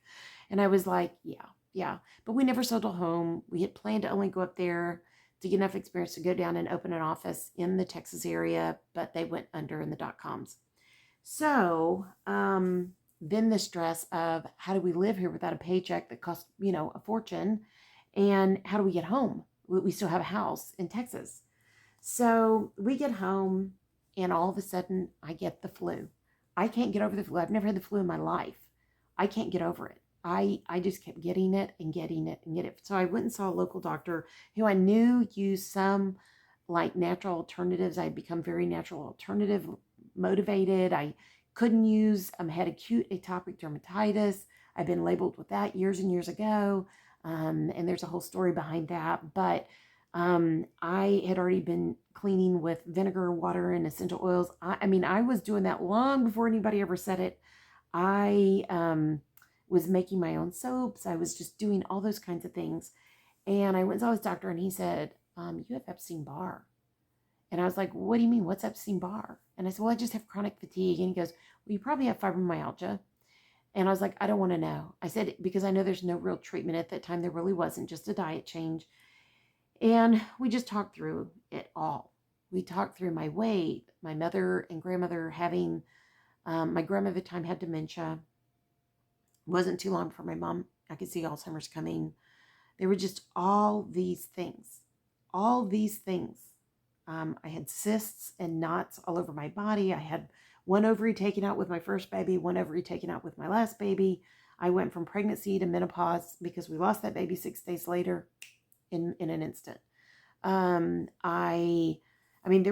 [SPEAKER 1] And I was like, yeah. But we never sold a home. We had planned to only go up there to get enough experience to go down and open an office in the Texas area, but they went under in the .coms. So then the stress of how do we live here without a paycheck that costs, a fortune, and how do we get home? We still have a house in Texas. So we get home, and all of a sudden I get the flu. I can't get over the flu. I've never had the flu in my life. I can't get over it. I just kept getting it and getting it and getting it. So I went and saw a local doctor who I knew used some like natural alternatives. I'd become very natural alternative motivated. I couldn't use, had acute atopic dermatitis. I've been labeled with that years and years ago. And there's a whole story behind that. But I had already been cleaning with vinegar, water, and essential oils. I was doing that long before anybody ever said it. I was making my own soaps. I was just doing all those kinds of things. And I went and saw his doctor, and he said, you have Epstein-Barr. And I was like, what do you mean? What's Epstein-Barr? And I said, well, I just have chronic fatigue. And he goes, well, you probably have fibromyalgia. And I was like, I don't want to know. I said, because I know there's no real treatment at that time. There really wasn't, just a diet change. And we just talked through it all. We talked through my weight, my mother and grandmother having, my grandmother at the time had dementia. It wasn't too long before my mom, I could see Alzheimer's coming. There were just all these things. I had cysts and knots all over my body. I had one ovary taken out with my first baby, one ovary taken out with my last baby. I went from pregnancy to menopause because we lost that baby 6 days later in an instant. There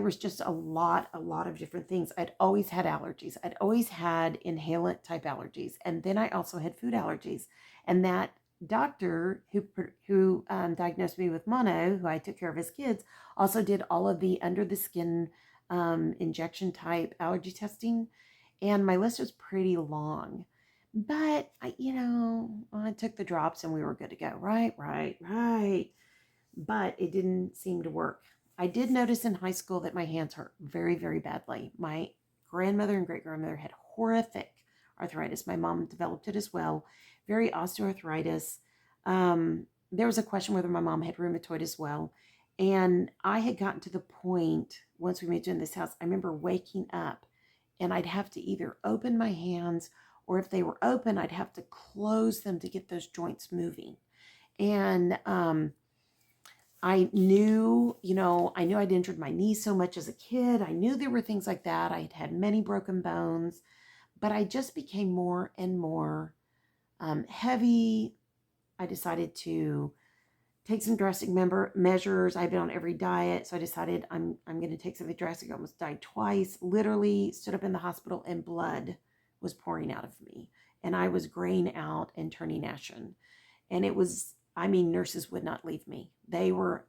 [SPEAKER 1] was just a lot of different things. I'd always had allergies. I'd always had inhalant type allergies. And then I also had food allergies. And that doctor who diagnosed me with mono, who I took care of his kids, also did all of the under the skin injection type allergy testing. And my list was pretty long. But, I took the drops and we were good to go. Right. But it didn't seem to work. I did notice in high school that my hands hurt very, very badly. My grandmother and great-grandmother had horrific arthritis. My mom developed it as well. Very osteoarthritis. There was a question whether my mom had rheumatoid as well. And I had gotten to the point, once we moved in this house, I remember waking up and I'd have to either open my hands, or if they were open, I'd have to close them to get those joints moving. And I knew I'd injured my knee so much as a kid. I knew there were things like that. I had had many broken bones, but I just became more and more heavy. I decided to take some drastic measures. I've been on every diet, so I decided I'm going to take something drastic. I almost died twice. Literally stood up in the hospital and blood was pouring out of me, and I was graying out and turning ashen. And it was, nurses would not leave me. They were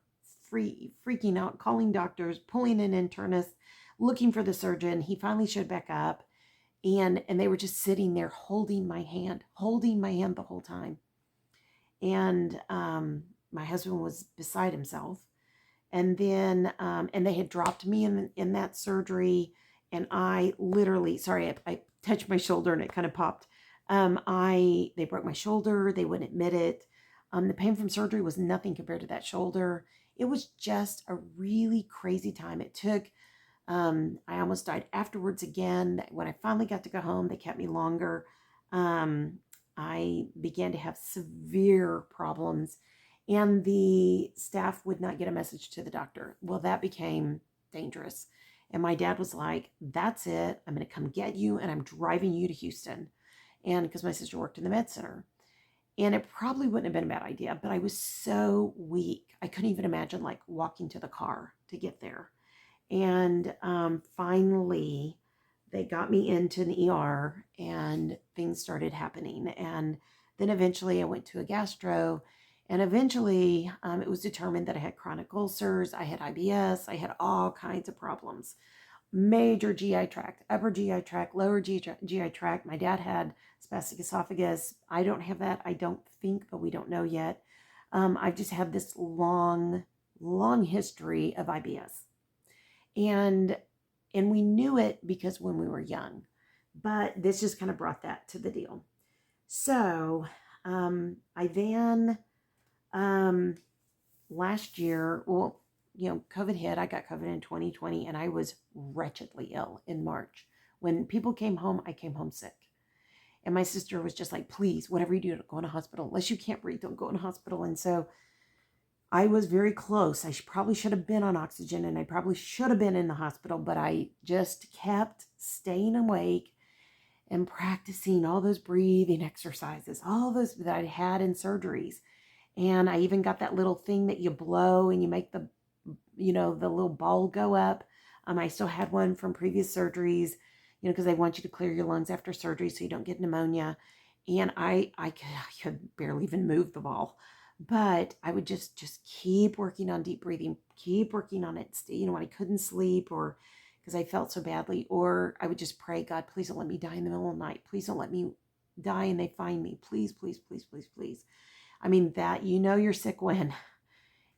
[SPEAKER 1] freaking out, calling doctors, pulling an internist, looking for the surgeon. He finally showed back up. And they were just sitting there holding my hand the whole time. And my husband was beside himself. And then and they had dropped me in that surgery, and I literally, sorry, I touched my shoulder and it kind of popped. They broke my shoulder. They wouldn't admit it. The pain from surgery was nothing compared to that shoulder. It was just a really crazy time. It took I almost died afterwards again. When I finally got to go home, they kept me longer. I began to have severe problems, and the staff would not get a message to the doctor. Well, that became dangerous. And my dad was like, "That's it. I'm going to come get you, and I'm driving you to Houston." And because my sister worked in the med center. And it probably wouldn't have been a bad idea, but I was so weak. I couldn't even imagine like walking to the car to get there. And finally, they got me into an ER and things started happening. And then eventually I went to a gastro. And eventually it was determined that I had chronic ulcers, I had IBS, I had all kinds of problems. Major GI tract, upper GI tract, lower GI tract. My dad had spastic esophagus. I don't have that, I don't think, but we don't know yet. I've just had this long history of IBS. And we knew it because when we were young, but this just kind of brought that to the deal. So I then last year, well, COVID hit. I got COVID in 2020, and I was wretchedly ill in March. When people came home, I came home sick. And my sister was just like, "Please, whatever you do, don't go in a hospital. Unless you can't breathe, don't go in a hospital." And so I was very close. I probably should have been on oxygen, and I probably should have been in the hospital, but I just kept staying awake and practicing all those breathing exercises, all those that I had in surgeries. And I even got that little thing that you blow and you make the little ball go up. I still had one from previous surgeries, because they want you to clear your lungs after surgery so you don't get pneumonia. And I could barely even move the ball. But I would just keep working on deep breathing, keep working on it. When I couldn't sleep or because I felt so badly, or I would just pray, "God, please don't let me die in the middle of the night. Please don't let me die and they find me. Please, please, please, please, please." I mean, that, you're sick when.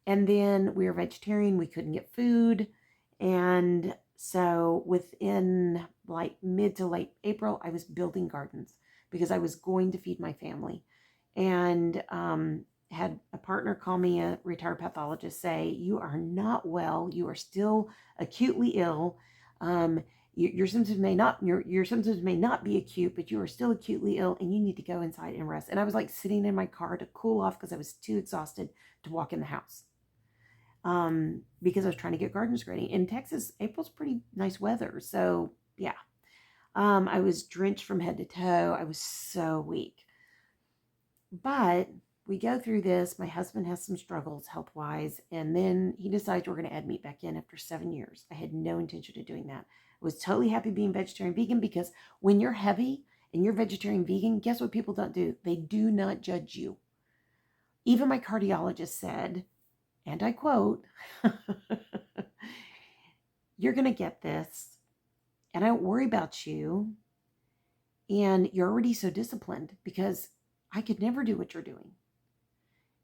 [SPEAKER 1] And then we were vegetarian. We couldn't get food. And so within like mid to late April, I was building gardens because I was going to feed my family. And had a partner call me, a retired pathologist, say, "You are not well. You are still acutely ill. Your symptoms may not be acute, but you are still acutely ill, and you need to go inside and rest." And I was like sitting in my car to cool off because I was too exhausted to walk in the house. Because I was trying to get gardens ready. In Texas, April's pretty nice weather. So yeah, I was drenched from head to toe. I was so weak. But we go through this. My husband has some struggles health-wise, and then he decides we're going to add meat back in after 7 years. I had no intention of doing that. I was totally happy being vegetarian vegan because when you're heavy and you're vegetarian vegan, guess what people don't do? They do not judge you. Even my cardiologist said, and I quote, "You're going to get this, and I don't worry about you, and you're already so disciplined because I could never do what you're doing."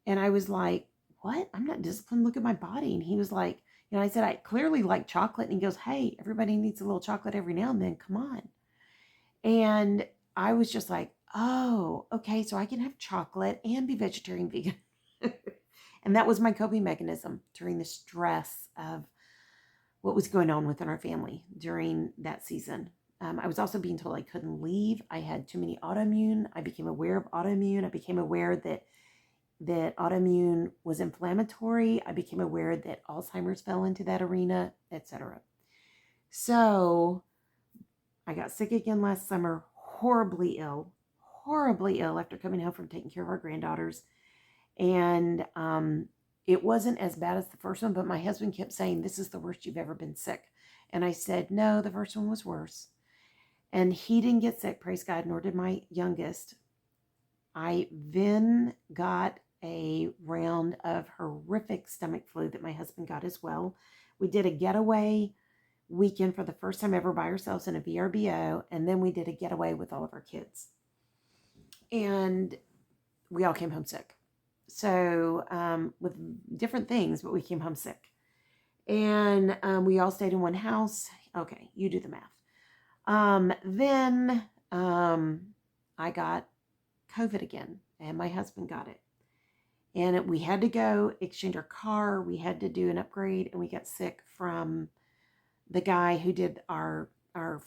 [SPEAKER 1] And I was like, "What? I'm not disciplined. Look at my body." And he was like, I said, "I clearly like chocolate." And he goes, "Hey, everybody needs a little chocolate every now and then. Come on." And I was just like, "Oh, okay. So I can have chocolate and be vegetarian vegan." And that was my coping mechanism during the stress of what was going on within our family during that season. I was also being told I couldn't leave. I had too many autoimmune. I became aware of autoimmune. I became aware that autoimmune was inflammatory. I became aware that Alzheimer's fell into that arena, etc. So I got sick again last summer, horribly ill after coming home from taking care of our granddaughters. And it wasn't as bad as the first one, but my husband kept saying, "This is the worst you've ever been sick." And I said, "No, the first one was worse." And he didn't get sick, praise God, nor did my youngest. I then got a round of horrific stomach flu that my husband got as well. We did a getaway weekend for the first time ever by ourselves in a VRBO. And then we did a getaway with all of our kids. And we all came home sick. So, with different things, but we came home sick. And we all stayed in one house. Okay, you do the math. Then I got COVID again, and my husband got it. And we had to go exchange our car. We had to do an upgrade, and we got sick from the guy who did our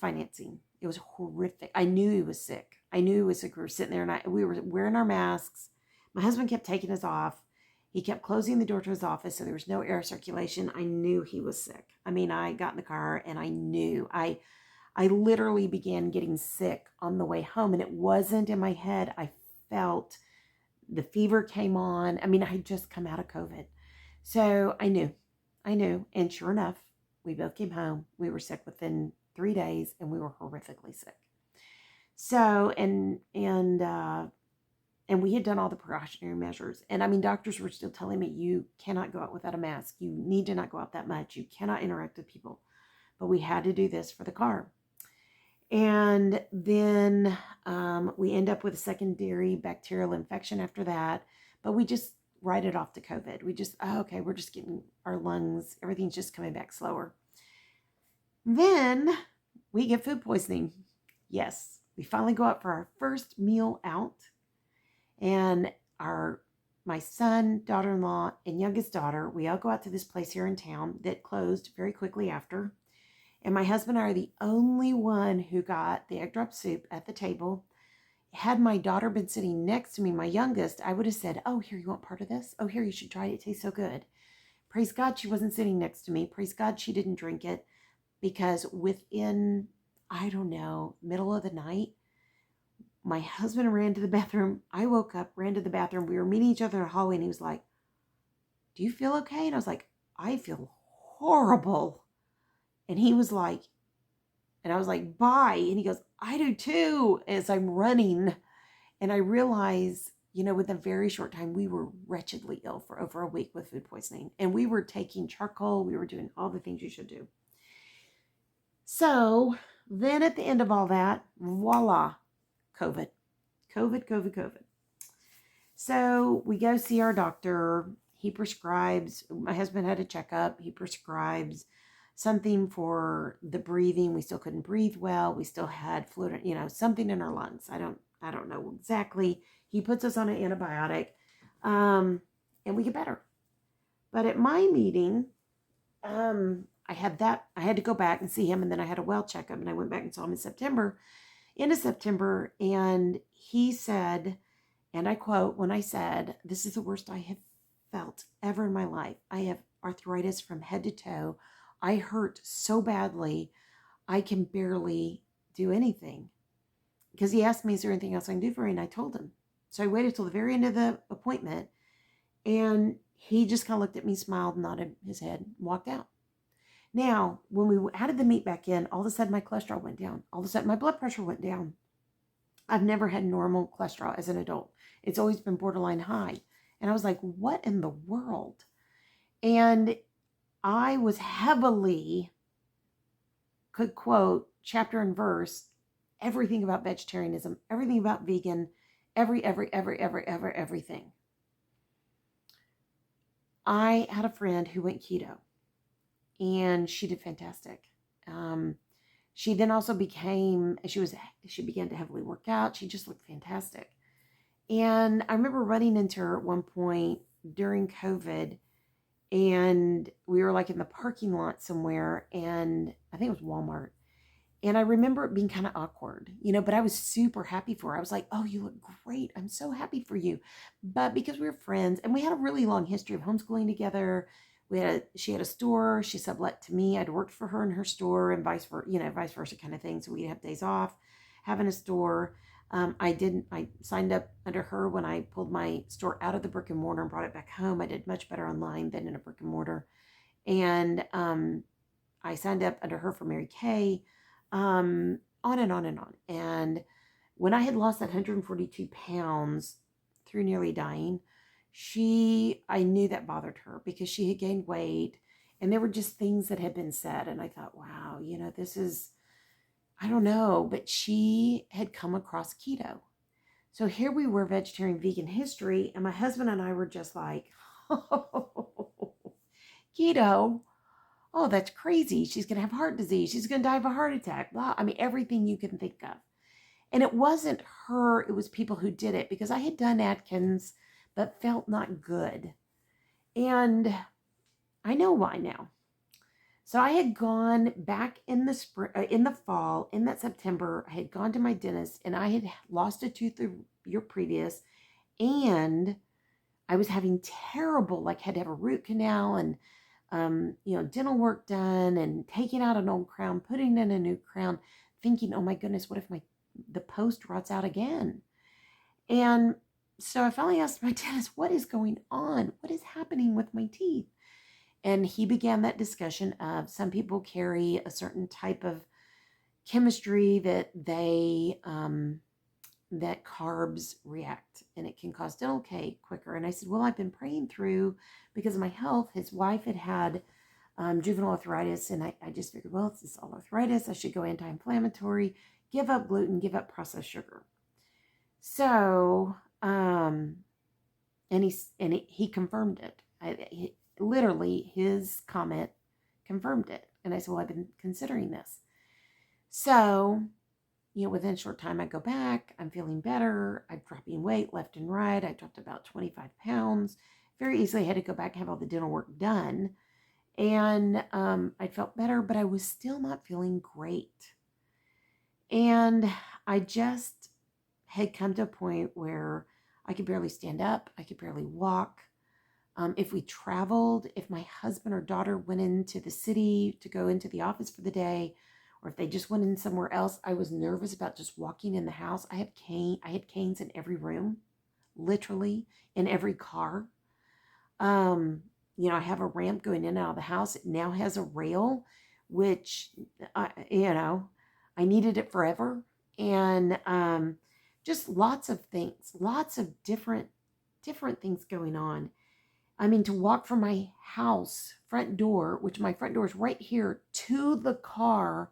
[SPEAKER 1] financing. It was horrific. I knew he was sick. We were sitting there, and we were wearing our masks. My husband kept taking us off. He kept closing the door to his office, so there was no air circulation. I knew he was sick. I mean, I got in the car, and I knew. I literally began getting sick on the way home, and it wasn't in my head. I felt the fever came on. I mean, I had just come out of COVID. So I knew. And sure enough, we both came home. We were sick within 3 days, and we were horrifically sick. So, and we had done all the precautionary measures. And I mean, doctors were still telling me, you cannot go out without a mask. You need to not go out that much. You cannot interact with people. But we had to do this for the car. And then we end up with a secondary bacterial infection after that. But we just write it off to COVID. We just, okay, we're just getting our lungs, everything's just coming back slower. Then we get food poisoning. Yes, we finally go out for our first meal out. And my son, daughter-in-law, and youngest daughter, we all go out to this place here in town that closed very quickly after. And my husband and I are the only one who got the egg drop soup at the table. Had my daughter been sitting next to me, my youngest, I would have said, oh, here, you want part of this? Oh, here, you should try it. It tastes so good. Praise God, she wasn't sitting next to me. Praise God, she didn't drink it, because within, I don't know, middle of the night, my husband ran to the bathroom. I woke up, ran to the bathroom. We were meeting each other in the hallway, and he was like, do you feel okay? And I was like, I feel horrible. And he was like, and I was like, bye. And he goes, I do too, as I'm running. And I realized, within a very short time, we were wretchedly ill for over a week with food poisoning. And we were taking charcoal. We were doing all the things you should do. So then at the end of all that, voila, COVID. So we go see our doctor. He prescribes, my husband had a checkup. He prescribes something for the breathing. We still couldn't breathe well. We still had fluid, something in our lungs. I don't know exactly. He puts us on an antibiotic, and we get better. But at my meeting, I had to go back and see him, and then I had a well checkup, and I went back and saw him end of September, and he said, and I quote, when I said, this is the worst I have felt ever in my life. I have arthritis from head to toe. I hurt so badly, I can barely do anything. Because he asked me, is there anything else I can do for you? And I told him. So I waited till the very end of the appointment, and he just kind of looked at me, smiled, nodded his head, walked out. Now, when we added the meat back in, all of a sudden my cholesterol went down. All of a sudden my blood pressure went down. I've never had normal cholesterol as an adult. It's always been borderline high. And I was like, what in the world? And I was heavily, could quote chapter and verse, everything about vegetarianism, everything about vegan, everything. I had a friend who went keto, and she did fantastic. She then also began to heavily work out. She just looked fantastic. And I remember running into her at one point during COVID, and we were like in the parking lot somewhere, and I think it was Walmart. And I remember it being kind of awkward, but I was super happy for her. I was like, oh, you look great. I'm so happy for you. But because we were friends and we had a really long history of homeschooling together, she had a store, she sublet to me. I'd worked for her in her store, and vice versa kind of thing. So we'd have days off having a store. I signed up under her when I pulled my store out of the brick and mortar and brought it back home. I did much better online than in a brick and mortar. And I signed up under her for Mary Kay, on and on and on. And when I had lost that 142 pounds through nearly dying, I knew that bothered her, because she had gained weight, And there were just things that had been said. And I thought, wow, this is, I don't know, but she had come across keto. So here we were, vegetarian vegan history, and my husband and I were just like, oh, keto. Oh, that's crazy. She's going to have heart disease. She's going to die of a heart attack. Blah. I mean, everything you can think of. And it wasn't her, it was people who did it, because I had done Atkins, but felt not good. And I know why now. So I had gone back in the spring, in the fall, in that September, I had gone to my dentist, and I had lost a tooth the year previous, and I was having terrible, like had to have a root canal and, dental work done, and taking out an old crown, putting in a new crown, thinking, oh my goodness, what if the post rots out again? And so I finally asked my dentist, what is going on? What is happening with my teeth? And he began that discussion of some people carry a certain type of chemistry that that carbs react, and it can cause dental decay quicker. And I said, well, I've been praying through, because of my health. His wife had juvenile arthritis, and I just figured, well, it's all arthritis. I should go anti-inflammatory, give up gluten, give up processed sugar. So, and he confirmed it. Literally, his comment confirmed it. And I said, well, I've been considering this. So, within a short time, I go back. I'm feeling better. I'm dropping weight left and right. I dropped about 25 pounds. Very easily had to go back and have all the dental work done. And I felt better, but I was still not feeling great. And I just had come to a point where I could barely stand up. I could barely walk. If we traveled, if my husband or daughter went into the city to go into the office for the day, or if they just went in somewhere else, I was nervous about just walking in the house. I had canes in every room, literally in every car. I have a ramp going in and out of the house. It now has a rail, which, I needed it forever. And just lots of things, lots of different things going on. I mean, to walk from my house front door, which my front door is right here, to the car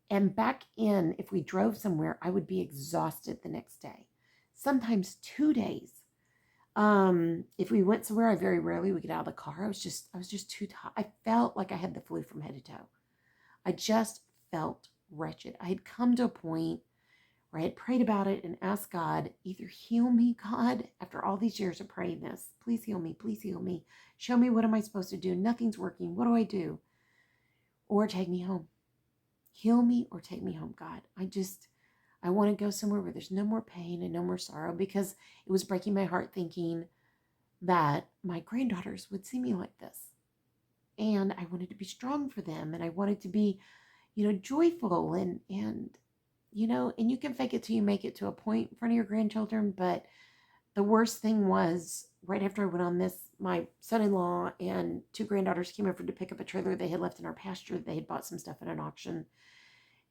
[SPEAKER 1] and back in, if we drove somewhere, I would be exhausted the next day, sometimes 2 days. If we went somewhere, I very rarely would get out of the car. I was just too tired. I felt like I had the flu from head to toe. I just felt wretched. I had come to a point where I had prayed about it and asked God, either heal me, God, after all these years of praying this, please heal me, please heal me. Show me, what am I supposed to do? Nothing's working. What do I do? Or take me home. Heal me or take me home, God. I want to go somewhere where there's no more pain and no more sorrow, because it was breaking my heart thinking that my granddaughters would see me like this. And I wanted to be strong for them, and I wanted to be, joyful and you can fake it till you make it to a point in front of your grandchildren. But the worst thing was, right after I went on this, my son-in-law and 2 granddaughters came over to pick up a trailer they had left in our pasture. They had bought some stuff at an auction,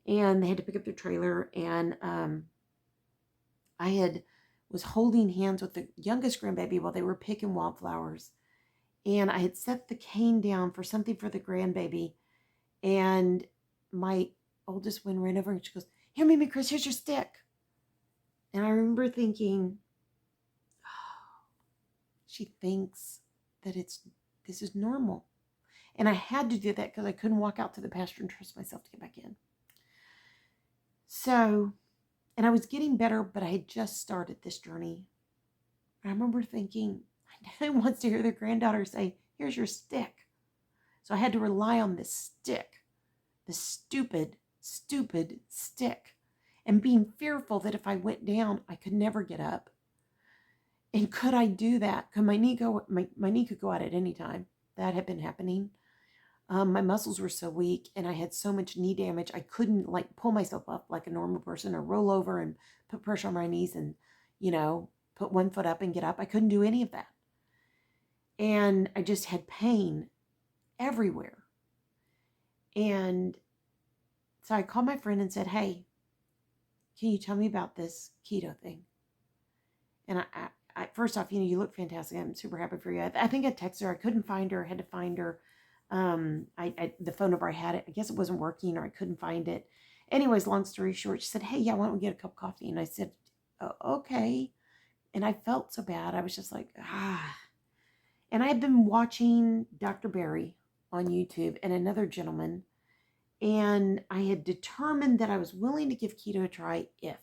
[SPEAKER 1] and they had to pick up their trailer. And I was holding hands with the youngest grandbaby while they were picking wildflowers. And I had set the cane down for something for the grandbaby. And my oldest one ran over and she goes, "Here, Mimi Chris, here's your stick." And I remember thinking, oh, she thinks that this is normal. And I had to do that because I couldn't walk out to the pasture and trust myself to get back in. So, and I was getting better, but I had just started this journey. I remember thinking, my dad wants to hear their granddaughter say, "Here's your stick." So I had to rely on this stick, this stupid stick, and being fearful that if I went down, I could never get up. And could I do that? Could my knee go? My knee could go out at any time. That had been happening. My muscles were so weak, and I had so much knee damage, I couldn't pull myself up like a normal person, or roll over and put pressure on my knees and, put one foot up and get up. I couldn't do any of that. And I just had pain everywhere. And so I called my friend and said, "Hey, can you tell me about this keto thing?" And I first off, you look fantastic. I'm super happy for you. I think I texted her. I couldn't find her. I had to find her. The phone number I had, it, I guess it wasn't working or I couldn't find it. Anyways, long story short, she said, hey, yeah, why don't we get a cup of coffee? And I said, okay. And I felt so bad. I was just like, ah. And I had been watching Dr. Barry on YouTube and another gentleman. And I had determined that I was willing to give keto a try if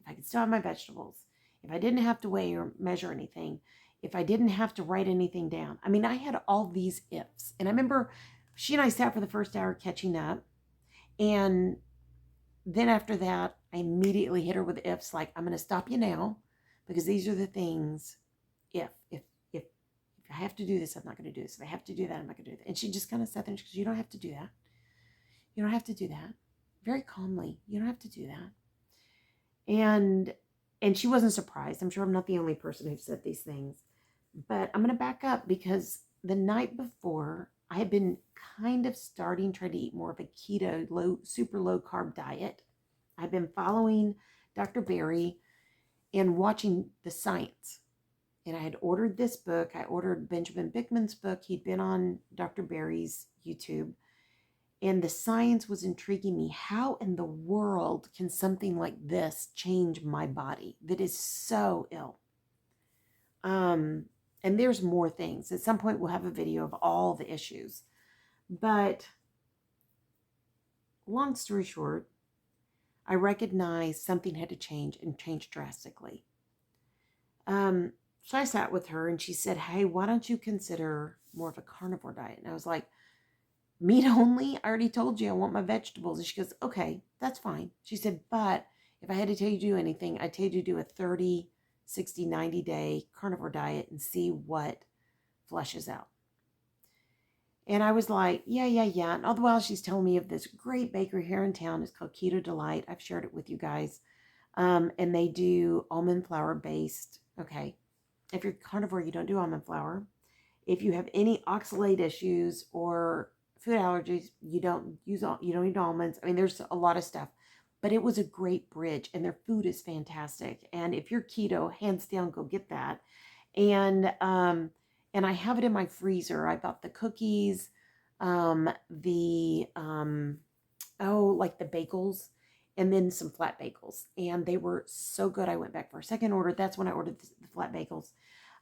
[SPEAKER 1] I could still have my vegetables, if I didn't have to weigh or measure anything, if I didn't have to write anything down. I mean, I had all these ifs. And I remember she and I sat for the first hour catching up. And then after that, I immediately hit her with ifs like, I'm going to stop you now because these are the things if I have to do this, I'm not going to do this. If I have to do that, I'm not going to do that. And she just kind of sat there and she goes, you don't have to do that. You don't have to do that. Very calmly, you don't have to do that. And she wasn't surprised. I'm sure I'm not the only person who said these things. But I'm going to back up because the night before, I had been kind of starting trying to eat more of a keto, super low carb diet. I've been following Dr. Barry and watching the science. And I had ordered this book. I ordered Benjamin Bickman's book. He'd been on Dr. Barry's YouTube. And the science was intriguing me. How in the world can something like this change my body that is so ill? And there's more things. At some point, we'll have a video of all the issues. But long story short, I recognized something had to change and change drastically. So I sat with her and she said, hey, why don't you consider more of a carnivore diet? And I was like, meat only? I already told you I want my vegetables. And she goes, okay, that's fine. She said, but if I had to tell you to do anything, I'd tell you to do a 30, 60, 90-day carnivore diet and see what flushes out. And I was like, yeah. And all the while she's telling me of this great bakery here in town. It's called Keto Delight. I've shared it with you guys. And they do almond flour based. Okay. If you're carnivore, you don't do almond flour. If you have any oxalate issues or food allergies, you don't eat almonds. I mean, there's a lot of stuff, but it was a great bridge and their food is fantastic. And if you're keto, hands down, go get that. And I have it in my freezer. I bought the cookies, like the bagels, and then some flat bagels. And they were so good. I went back for a second order. That's when I ordered the flat bagels.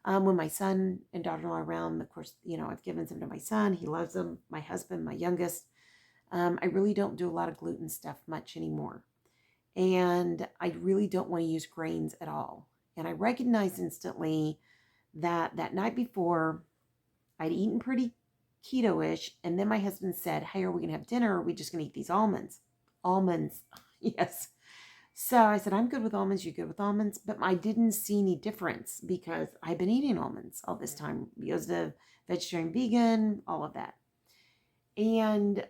[SPEAKER 1] When my son and daughter-in-law are around, of course, I've given some to my son. He loves them. My husband, my youngest. I really don't do a lot of gluten stuff much anymore. And I really don't want to use grains at all. And I recognized instantly that night before, I'd eaten pretty keto-ish. And then my husband said, hey, are we going to have dinner or are we just going to eat these almonds? Almonds. Yes. So I said, I'm good with almonds. You good with almonds? But I didn't see any difference because I've been eating almonds all this time because of vegetarian, vegan, all of that. And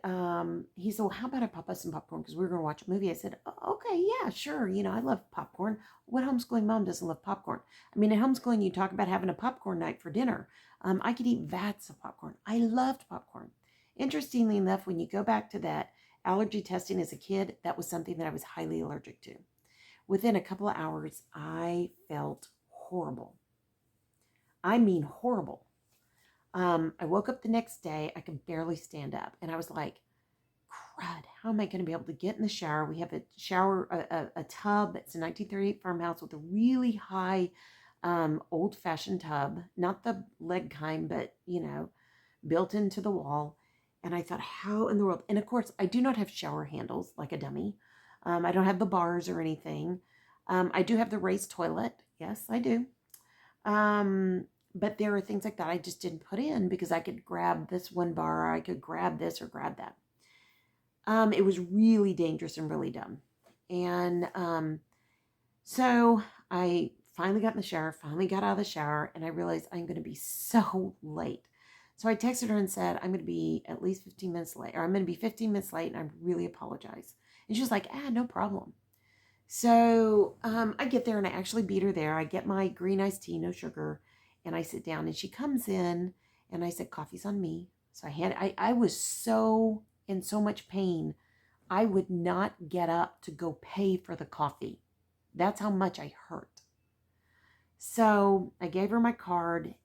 [SPEAKER 1] he said, well, how about I pop us some popcorn because we were going to watch a movie. I said, okay, yeah, sure. I love popcorn. What homeschooling mom doesn't love popcorn? I mean, in homeschooling, you talk about having a popcorn night for dinner. I could eat vats of popcorn. I loved popcorn. Interestingly enough, when you go back to that allergy testing as a kid, that was something that I was highly allergic to. Within a couple of hours, I felt horrible. I mean, horrible. I woke up the next day, I could barely stand up. And I was like, crud, how am I going to be able to get in the shower? We have a shower, a tub. It's a 1938 farmhouse with a really high old-fashioned tub. Not the leg kind, but, built into the wall. And I thought, how in the world? And of course, I do not have shower handles like a dummy. I don't have the bars or anything. I do have the raised toilet. Yes, I do. But there are things like that I just didn't put in because I could grab this one bar, or I could grab this or grab that. It was really dangerous and really dumb. And so I finally got in the shower, finally got out of the shower, and I realized I'm going to be so late. So I texted her and said, I'm going to be at least 15 minutes late, or I'm going to be 15 minutes late, and I really apologize. And she's like, no problem. So I get there, and I actually beat her there. I get my green iced tea, no sugar, and I sit down, and she comes in, and I said, coffee's on me. So I was so in so much pain, I would not get up to go pay for the coffee. That's how much I hurt. So I gave her my card,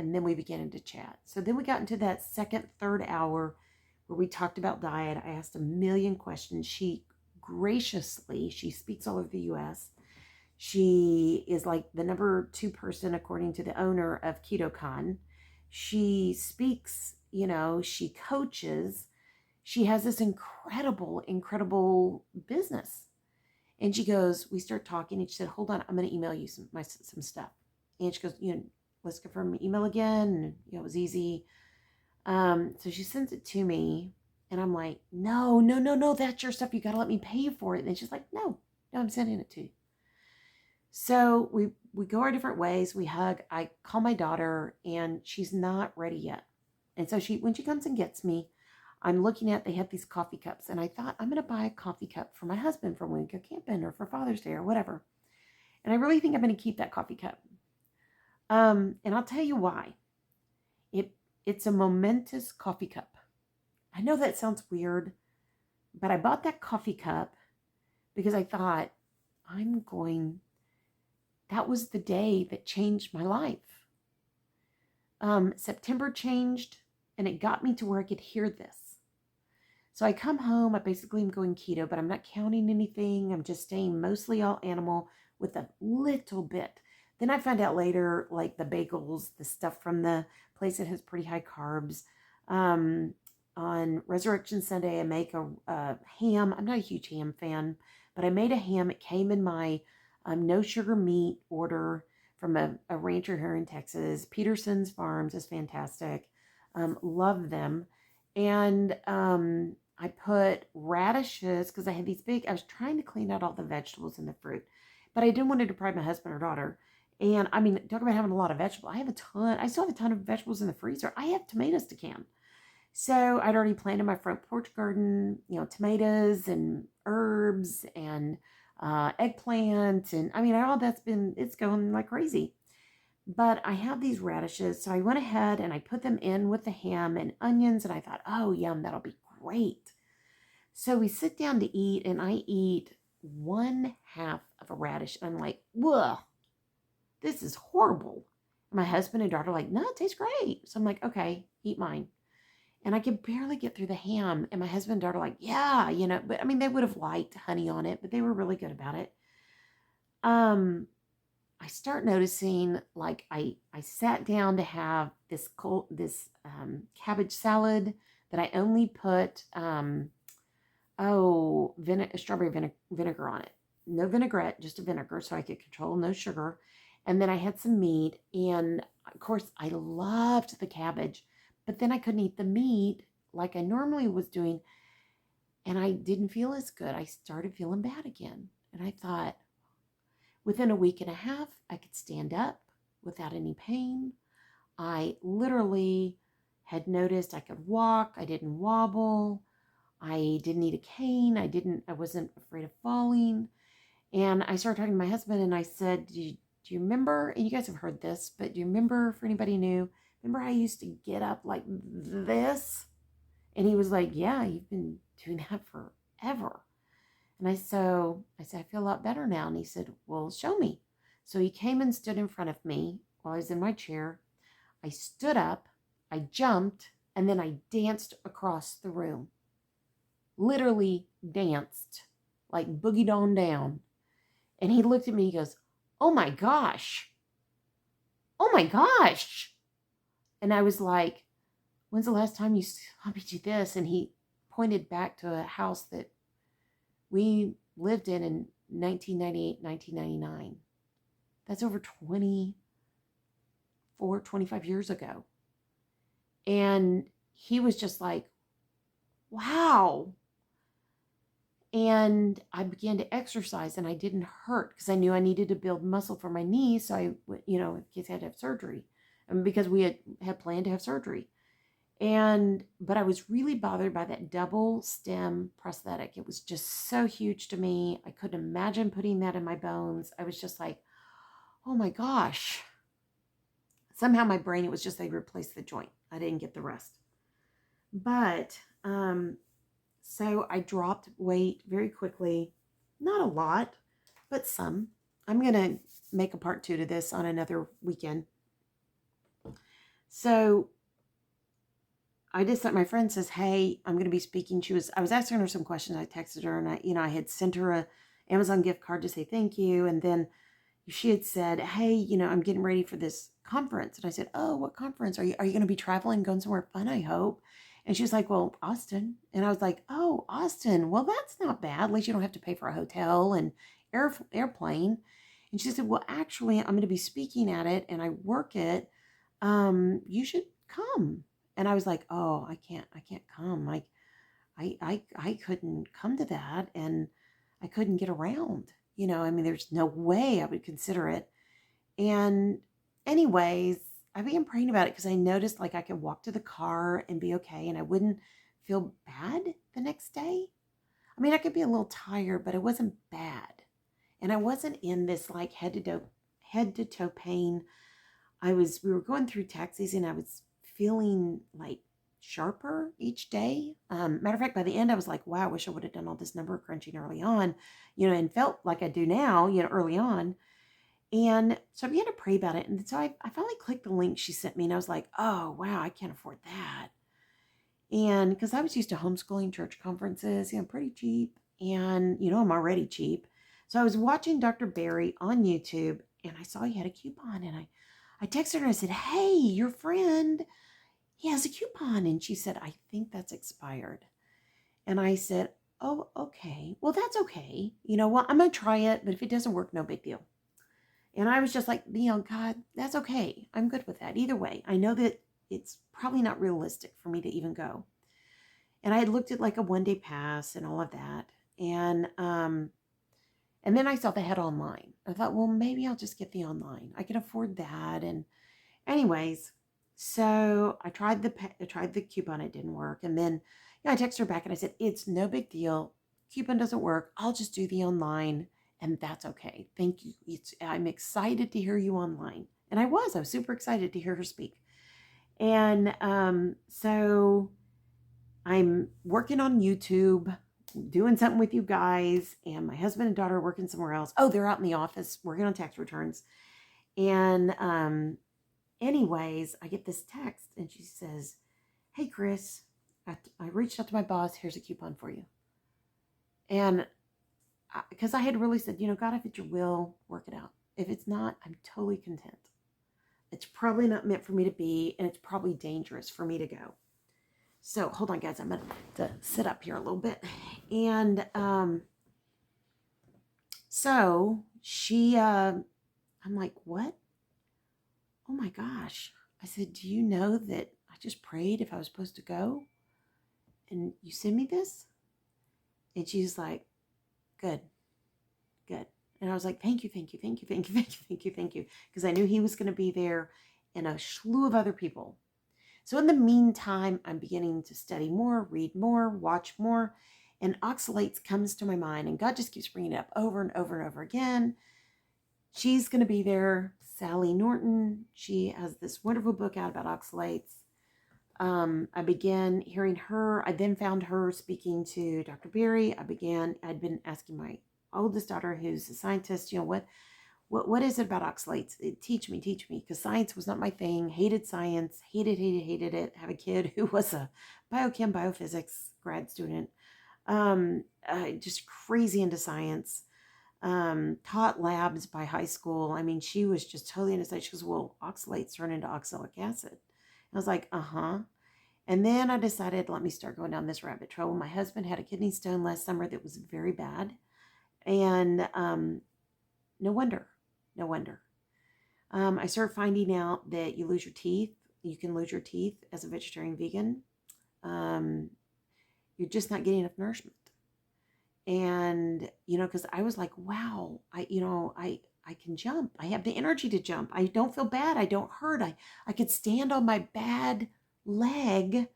[SPEAKER 1] and then we began to chat. So then we got into that second, third hour where we talked about diet. I asked a million questions. She speaks all over the US. She is like the number 2 person, according to the owner of KetoCon. She speaks, she coaches. She has this incredible, incredible business. And she goes, we start talking, and she said, hold on, I'm going to email you some stuff. And she goes, let's confirm my email again. And, it was easy. So she sends it to me, and I'm like, no, no, no, no, that's your stuff. You got to let me pay you for it. And she's like, no, I'm sending it to you. So we go our different ways. We hug. I call my daughter, and she's not ready yet. And so when she comes and gets me, I'm looking at, they have these coffee cups, and I thought, I'm going to buy a coffee cup for my husband for when we go camping or for Father's Day or whatever. And I really think I'm going to keep that coffee cup. And I'll tell you why. It's a momentous coffee cup. I know that sounds weird, but I bought that coffee cup because I thought, that was the day that changed my life. September changed, and it got me to where I could hear this. So I come home, I basically am going keto, but I'm not counting anything. I'm just staying mostly all animal with a little bit. Then I found out later, like the bagels, the stuff from the place that has pretty high carbs. On Resurrection Sunday, I make a ham. I'm not a huge ham fan, but I made a ham. It came in my no sugar meat order from a rancher here in Texas. Peterson's Farms is fantastic. Love them. And I put radishes because I had these I was trying to clean out all the vegetables and the fruit, but I didn't want to deprive my husband or daughter. And I mean, talk about having a lot of vegetables. I still have a ton of vegetables in the freezer. I have tomatoes to can. So I'd already planted my front porch garden, tomatoes and herbs and eggplant. And I mean, it's going like crazy. But I have these radishes, so I went ahead and I put them in with the ham and onions, and I thought, oh, yum, that'll be great. So we sit down to eat, and I eat 1/2 of a radish. And I'm like, whoa, this is horrible. And my husband and daughter are like, no, it tastes great. So I'm like, okay, eat mine. And I could barely get through the ham. And my husband and daughter are like, yeah, but I mean, they would have liked honey on it, but they were really good about it. I start noticing, like, I sat down to have this cabbage salad that I only put strawberry vinegar on it. No vinaigrette, just a vinegar, so I could control no sugar. And then I had some meat, and of course I loved the cabbage, but then I couldn't eat the meat like I normally was doing, and I didn't feel as good. I started feeling bad again, and I thought, within a week and a half, I could stand up without any pain. I literally had noticed I could walk. I didn't wobble. I didn't need a cane. I wasn't afraid of falling. And I started talking to my husband, and I said, do you remember, and you guys have heard this, but do you remember, for anybody new, remember how I used to get up like this? And he was like, yeah, you've been doing that forever. And I said, I feel a lot better now. And he said, well, show me. So he came and stood in front of me while I was in my chair. I stood up, I jumped, and then I danced across the room. Literally danced, like boogied on down. And he looked at me, he goes, oh my gosh. Oh my gosh. And I was like, when's the last time you saw me do this? And he pointed back to a house that we lived in 1998, 1999. That's over 25 years ago. And he was just like, wow. And I began to exercise, and I didn't hurt because I knew I needed to build muscle for my knees. So I, in case I had to have surgery, and because we had planned to have surgery. But I was really bothered by that double stem prosthetic. It was just so huge to me. I couldn't imagine putting that in my bones. I was just like, oh my gosh. Somehow my brain, it was just they replaced the joint. I didn't get the rest. But, so I dropped weight very quickly. Not a lot, but some. I'm going to make a part 2 to this on another weekend. So I just thought my friend says, "Hey, I'm going to be speaking." I was asking her some questions. I texted her and I had sent her a Amazon gift card to say thank you. And then she had said, "Hey, I'm getting ready for this conference." And I said, "Oh, what conference? Are you going to be traveling, going somewhere fun, I hope?" And she's like, "Well, Austin." And I was like, "Oh, Austin. Well, that's not bad. At least you don't have to pay for a hotel and airplane." And she said, "Well, actually, I'm going to be speaking at it and I work it. You should come." And I was like, "Oh, I can't come. Like I couldn't come to that and I couldn't get around. I mean, there's no way I would consider it." And anyways, I began praying about it because I noticed like I could walk to the car and be okay and I wouldn't feel bad the next day. I mean, I could be a little tired, but it wasn't bad. And I wasn't in this like head to toe pain. We were going through tax season. I was feeling like sharper each day. Matter of fact, by the end, I was like, wow, I wish I would have done all this number crunching early on, and felt like I do now, early on. And so I began to pray about it. And so I finally clicked the link she sent me and I was like, oh, wow, I can't afford that. And because I was used to homeschooling church conferences, pretty cheap. And, I'm already cheap. So I was watching Dr. Barry on YouTube and I saw he had a coupon and I texted her and I said, "Hey, your friend, he has a coupon." And she said, "I think that's expired." And I said, "Oh, okay. Well, that's okay. You know what? I'm going to try it, but if it doesn't work, no big deal." And I was just like, God, that's okay. I'm good with that. Either way, I know that it's probably not realistic for me to even go. And I had looked at like a 1-day pass and all of that. And then I saw the head online. I thought, well, maybe I'll just get the online. I can afford that. And anyways, so I tried the coupon. It didn't work. And then I texted her back and I said, "It's no big deal. Coupon doesn't work. I'll just do the online and that's okay. Thank you. I'm excited to hear you online." And I was super excited to hear her speak. And so I'm working on YouTube, doing something with you guys, and my husband and daughter are working somewhere else. Oh, they're out in the office working on tax returns. And anyways, I get this text and she says, "Hey, Chris, I reached out to my boss. Here's a coupon for you." And because I had really said, "God, if it's your will, work it out. If it's not, I'm totally content. It's probably not meant for me to be, and it's probably dangerous for me to go." So hold on, guys. I'm going to sit up here a little bit. And so I'm like, "What? Oh my gosh." I said, "Do you know that I just prayed if I was supposed to go? And you send me this?" And she's like, "Good, good." And I was like, "Thank you, thank you, thank you, thank you, thank you, thank you, thank you." Because I knew he was going to be there and a slew of other people. So in the meantime, I'm beginning to study more, read more, watch more, and oxalates comes to my mind. And God just keeps bringing it up over and over and over again. She's going to be there, Sally Norton. She has this wonderful book out about oxalates. I began hearing her. I then found her speaking to Dr. Berry. I'd been asking my oldest daughter, who's a scientist, what is it about oxalates? Teach me, because science was not my thing. Hated science, hated it. Have a kid who was a biophysics grad student, just crazy into science. Taught labs by high school. I mean, she was just totally into science. She goes, "Well, oxalates turn into oxalic acid." I was like, "Uh-huh." And then I decided, let me start going down this rabbit trail. My husband had a kidney stone last summer that was very bad. And no wonder. I started finding out that you lose your teeth. You can lose your teeth as a vegetarian vegan. You're just not getting enough nourishment. And, because I was like, wow, I can jump. I have the energy to jump. I don't feel bad. I don't hurt. I could stand on my bad leg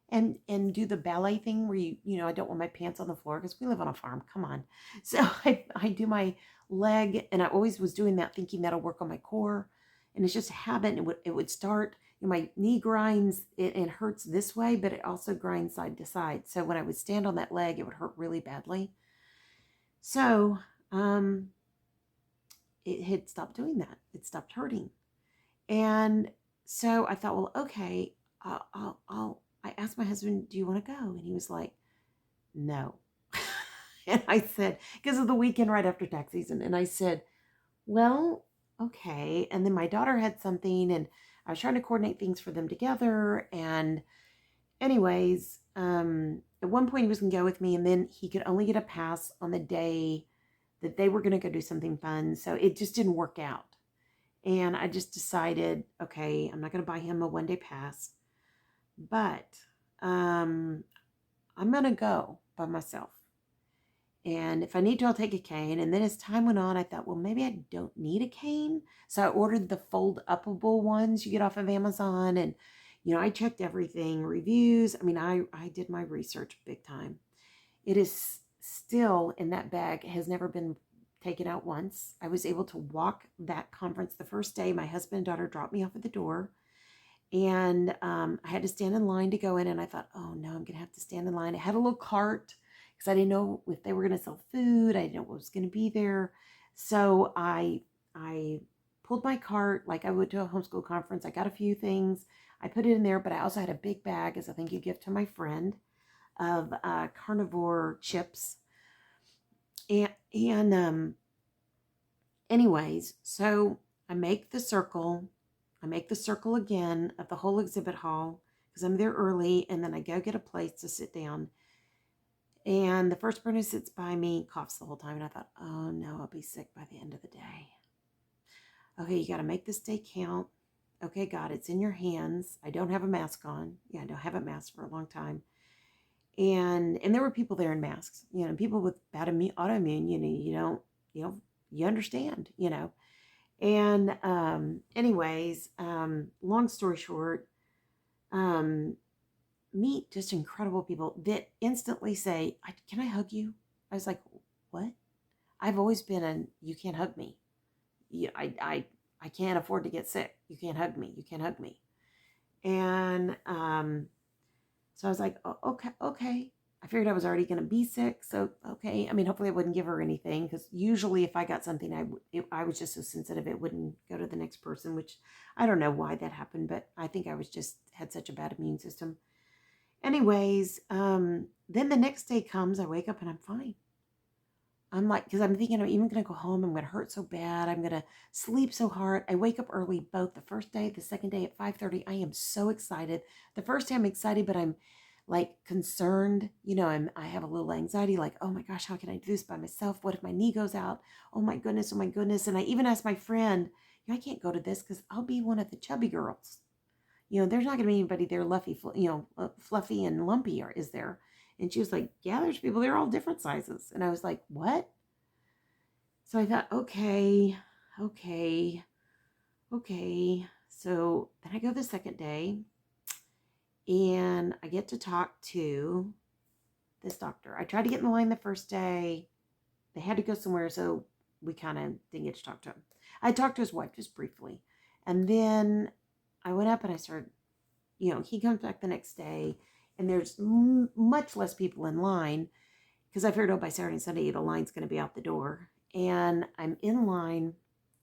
[SPEAKER 1] and do the ballet thing where I don't want my pants on the floor because we live on a farm. Come on. So I do my leg, and I always was doing that thinking that'll work on my core. And it's just a habit. It would start, my knee grinds, it hurts this way, but it also grinds side to side. So when I would stand on that leg, it would hurt really badly. So it had stopped doing that. It stopped hurting. And so I thought, well, okay, I asked my husband, do you want to go? And he was like, no. And I said, because of the weekend right after tax season. And I said, well, okay. And then my daughter had something, and I was trying to coordinate things for them together. And anyways, at one point he was going to go with me, and then he could only get a pass on the day that they were going to go do something fun. So it just didn't work out. And I just decided, okay, I'm not going to buy him a 1-day pass, but um, I'm going to go by myself. And if I need to, I'll take a cane. And then as time went on, I thought, well, maybe I don't need a cane. So I ordered the fold-upable ones you get off of Amazon. And, I checked everything, reviews. I mean, I did my research big time. It is still in that bag. It has never been taken out once. I was able to walk that conference the first day. My husband and daughter dropped me off at the door. And I had to stand in line to go in. And I thought, oh, no, I'm going to have to stand in line. I had a little cart because I didn't know if they were going to sell food. I didn't know what was going to be there. So I pulled my cart like I would to a homeschool conference. I got a few things. I put it in there, but I also had a big bag as a thank you gift to my friend of carnivore chips. And anyways, so I make the circle. I make the circle again of the whole exhibit hall because I'm there early, and then I go get a place to sit down. And the first person who sits by me coughs the whole time, and I thought, oh no, I'll be sick by the end of the day. Okay, you got to make this day count. Okay, God, it's in your hands. I don't have a mask on. Yeah, I don't have a mask for a long time. And there were people there in masks, people with bad autoimmune, you understand, And anyways, long story short, meet just incredible people that instantly say, can I hug you? I was like, what? I've always been you can't hug me. I can't afford to get sick. You can't hug me. You can't hug me. And so I was like, oh, okay. I figured I was already going to be sick. So, okay. I mean, hopefully I wouldn't give her anything, because usually if I got something, I was just so sensitive it wouldn't go to the next person, which I don't know why that happened, but I think I was just had such a bad immune system. Anyways, then the next day comes, I wake up and I'm fine. I'm like, because I'm thinking I'm even going to go home. I'm going to hurt so bad. I'm going to sleep so hard. I wake up early both the first day, the second day at 5:30. I am so excited. The first day I'm excited, but I'm like concerned. I have a little anxiety, like, oh my gosh, how can I do this by myself? What if my knee goes out? Oh my goodness, oh my goodness. And I even asked my friend, I can't go to this because I'll be one of the chubby girls. There's not going to be anybody there fluffy and lumpy, or is there? And she was like, yeah, there's people. They're all different sizes. And I was like, what? So I thought, okay. So then I go the second day, and I get to talk to this doctor. I tried to get in the line the first day. They had to go somewhere, so we kind of didn't get to talk to him. I talked to his wife just briefly. And then I went up and I started, he comes back the next day, and there's much less people in line, because I figured, by Saturday and Sunday, the line's going to be out the door. And I'm in line,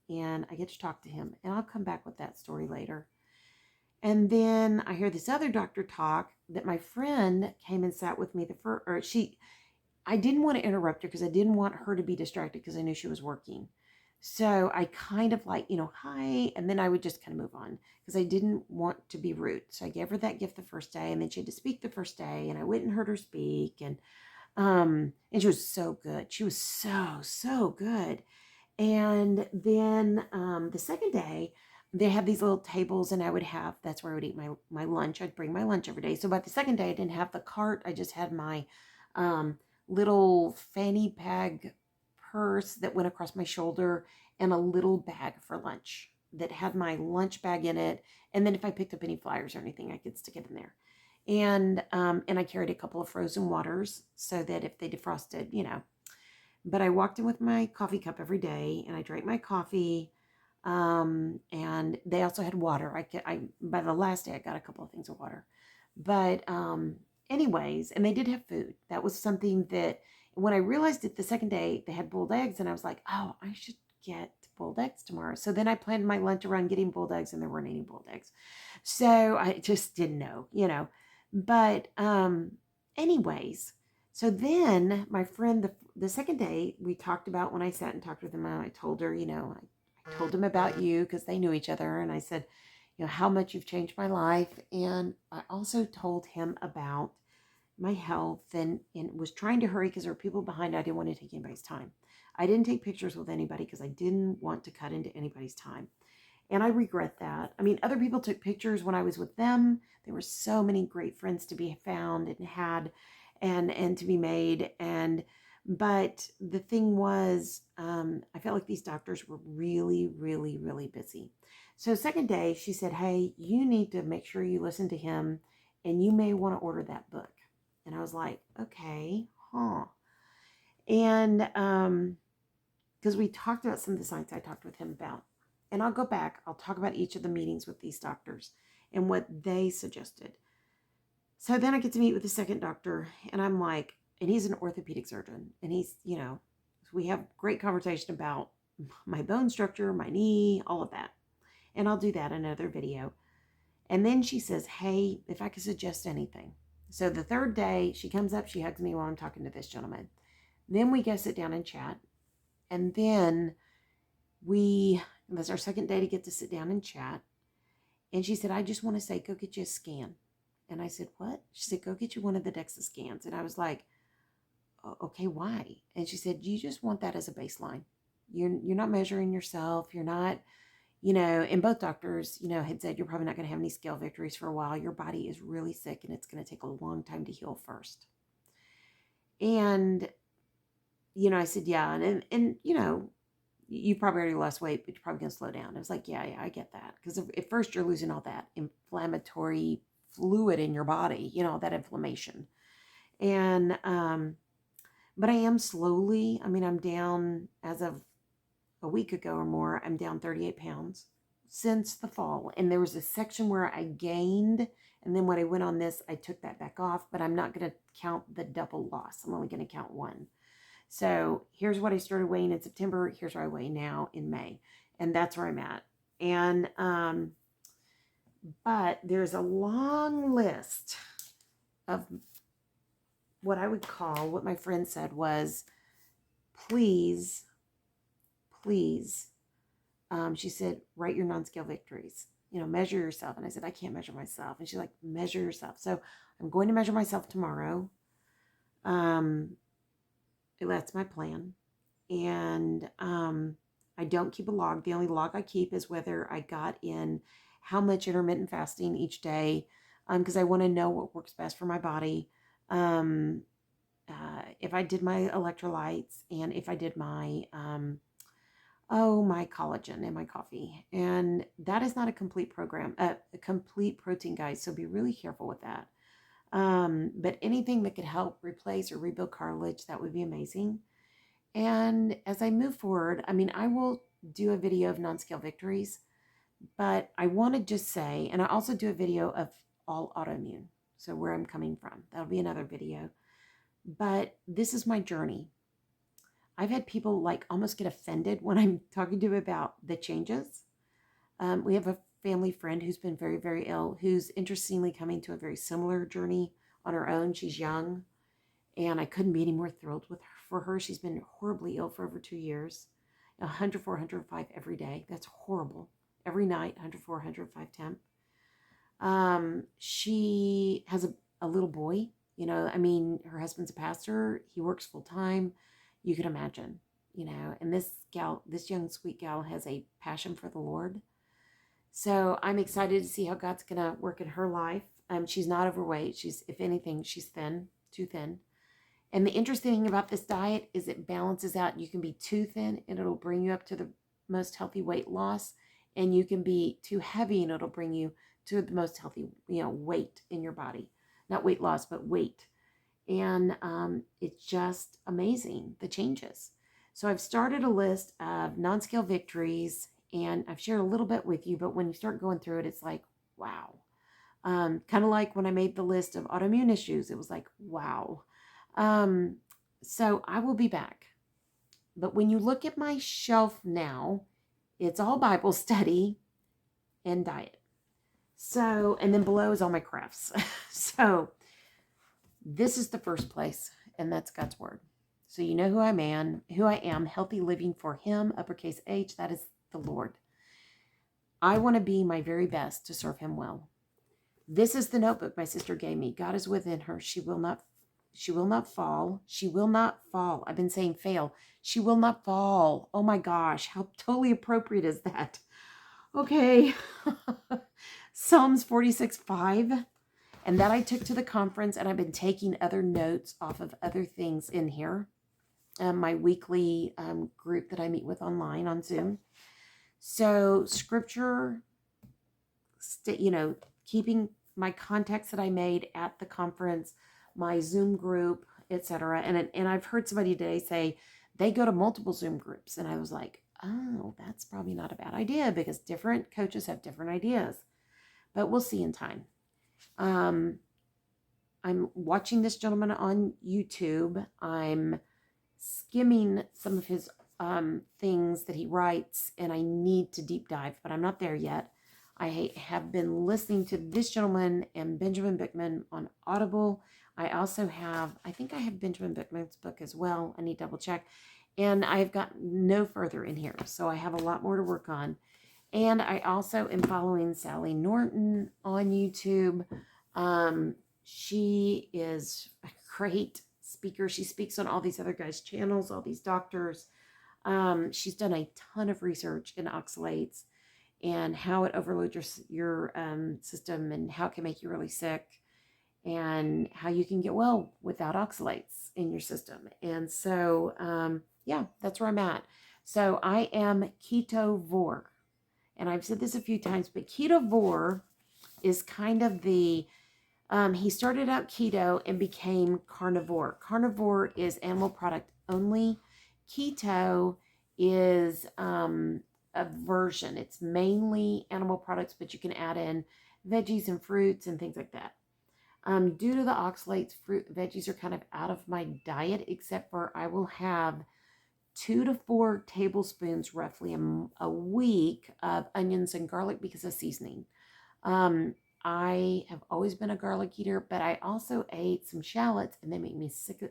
[SPEAKER 1] and I get to talk to him. And I'll come back with that story later. And then I hear this other doctor talk that my friend came and sat with me I didn't want to interrupt her because I didn't want her to be distracted because I knew she was working. So I kind of like, hi, and then I would just kind of move on because I didn't want to be rude. So I gave her that gift the first day, and then she had to speak the first day, and I went and heard her speak, and she was so good. She was so good. And then the second day, they had these little tables, and that's where I would eat my lunch. I'd bring my lunch every day. So by the second day, I didn't have the cart. I just had my little fanny bag purse that went across my shoulder, and a little bag for lunch that had my lunch bag in it. And then if I picked up any flyers or anything, I could stick it in there. And I carried a couple of frozen waters so that if they defrosted, But I walked in with my coffee cup every day, and I drank my coffee. And they also had water. By the last day, I got a couple of things of water. But anyways, and they did have food. That was something that when I realized it the second day, they had boiled eggs, and I was like, oh, I should get boiled eggs tomorrow. So then I planned my lunch around getting boiled eggs, and there weren't any boiled eggs. So I just didn't know, But anyways, so then my friend, the second day, we talked about when I sat and talked with him, I told her, I told him about you because they knew each other. And I said, how much you've changed my life. And I also told him about my health and was trying to hurry because there were people behind. I didn't want to take anybody's time. I didn't take pictures with anybody because I didn't want to cut into anybody's time. And I regret that. I mean, other people took pictures when I was with them. There were so many great friends to be found and had and to be made. But the thing was, I felt like these doctors were really, really, really busy. So second day, she said, hey, you need to make sure you listen to him, and you may want to order that book. And I was like, okay, huh. And because we talked about some of the science I talked with him about. And I'll go back, I'll talk about each of the meetings with these doctors and what they suggested. So then I get to meet with the second doctor, and I'm like, and he's an orthopedic surgeon. And he's, we have great conversation about my bone structure, my knee, all of that. And I'll do that in another video. And then she says, hey, if I could suggest anything. So the third day, she comes up, she hugs me while I'm talking to this gentleman. Then we go sit down and chat. And then that's our second day to get to sit down and chat. And she said, I just want to say, go get you a scan. And I said, what? She said, go get you one of the DEXA scans. And I was like, okay, why? And she said, you just want that as a baseline. You're not measuring yourself. You're not, and both doctors, had said, you're probably not going to have any scale victories for a while. Your body is really sick and it's going to take a long time to heal first. And, I said, yeah. And you probably already lost weight, but you're probably going to slow down. I was like, yeah, I get that. Because at first you're losing all that inflammatory fluid in your body, that inflammation. And, but I am slowly, I'm down as of a week ago or more, I'm down 38 pounds since the fall. And there was a section where I gained. And then when I went on this, I took that back off, but I'm not going to count the double loss. I'm only going to count one. So here's what I started weighing in September. Here's where I weigh now in May. And that's where I'm at. And, but there's a long list of what I would call, what my friend said was, please, she said, write your non-scale victories, measure yourself. And I said, I can't measure myself. And she's like, measure yourself. So I'm going to measure myself tomorrow. That's my plan. And I don't keep a log. The only log I keep is whether I got in how much intermittent fasting each day, because I want to know what works best for my body. If I did my electrolytes, and if I did my my collagen in my coffee. And that is not a complete program, a complete protein, guys. So be really careful with that. But anything that could help replace or rebuild cartilage, that would be amazing. And as I move forward, I will do a video of non-scale victories, but I want to just say, and I also do a video of all autoimmune. So where I'm coming from, that'll be another video. But this is my journey. I've had people like almost get offended when I'm talking to them about the changes. We have a family friend who's been very, very ill, who's interestingly coming to a very similar journey on her own. She's young, and I couldn't be any more thrilled for her. She's been horribly ill for over 2 years, 104, 105 every day. That's horrible. Every night, 104, 105 temp. She has a little boy. Her husband's a pastor. He works full time. You can imagine, and this young sweet gal has a passion for the Lord. So I'm excited to see how God's going to work in her life. She's not overweight. If anything, she's thin, too thin. And the interesting thing about this diet is it balances out. You can be too thin and it'll bring you up to the most healthy weight loss. And you can be too heavy and it'll bring you to the most healthy, weight in your body. Not weight loss, but weight. And it's just amazing, the changes. So I've started a list of non-scale victories, and I've shared a little bit with you, but when you start going through it, it's like, wow. Kind of like when I made the list of autoimmune issues, it was like, wow. So I will be back But when you look at my shelf now, it's all Bible study and diet. So, and then below is all my crafts. So this is the first place, and that's God's word. So you know who I am, healthy living for him, uppercase H, that is the Lord. I want to be my very best to serve him well. This is the notebook my sister gave me. God is within her. She will not fall. She will not fall. I've been saying fail. She will not fall. Oh my gosh, how totally appropriate is that? Okay. Psalms 46:5. And that I took to the conference, and I've been taking other notes off of other things in here. My weekly group that I meet with online on Zoom. So scripture, keeping my contacts that I made at the conference, my Zoom group, etc. And I've heard somebody today say they go to multiple Zoom groups. And I was like, oh, that's probably not a bad idea, because different coaches have different ideas. But we'll see in time. I'm watching this gentleman on YouTube. I'm skimming some of his things that he writes, and I need to deep dive, but I'm not there yet. I have been listening to this gentleman and Benjamin Bickman on Audible. I also have, I think I have Benjamin Bickman's book as well. I need to double check. And I've got no further in here, so I have a lot more to work on. And I also am following Sally Norton on YouTube. She is a great speaker. She speaks on all these other guys' channels, all these doctors. She's done a ton of research in oxalates and how it overloads your system, and how it can make you really sick, and how you can get well without oxalates in your system. And so, yeah, that's where I'm at. So I am ketovore. And I've said this a few times, but ketovore is kind of the, he started out keto and became carnivore. Carnivore is animal product only. Keto is a version. It's mainly animal products, but you can add in veggies and fruits and things like that. Due to the oxalates, veggies are kind of out of my diet, except for I will have 2 to 4 tablespoons roughly a week of onions and garlic because of seasoning. I have always been a garlic eater, but I also ate some shallots, and they made me sick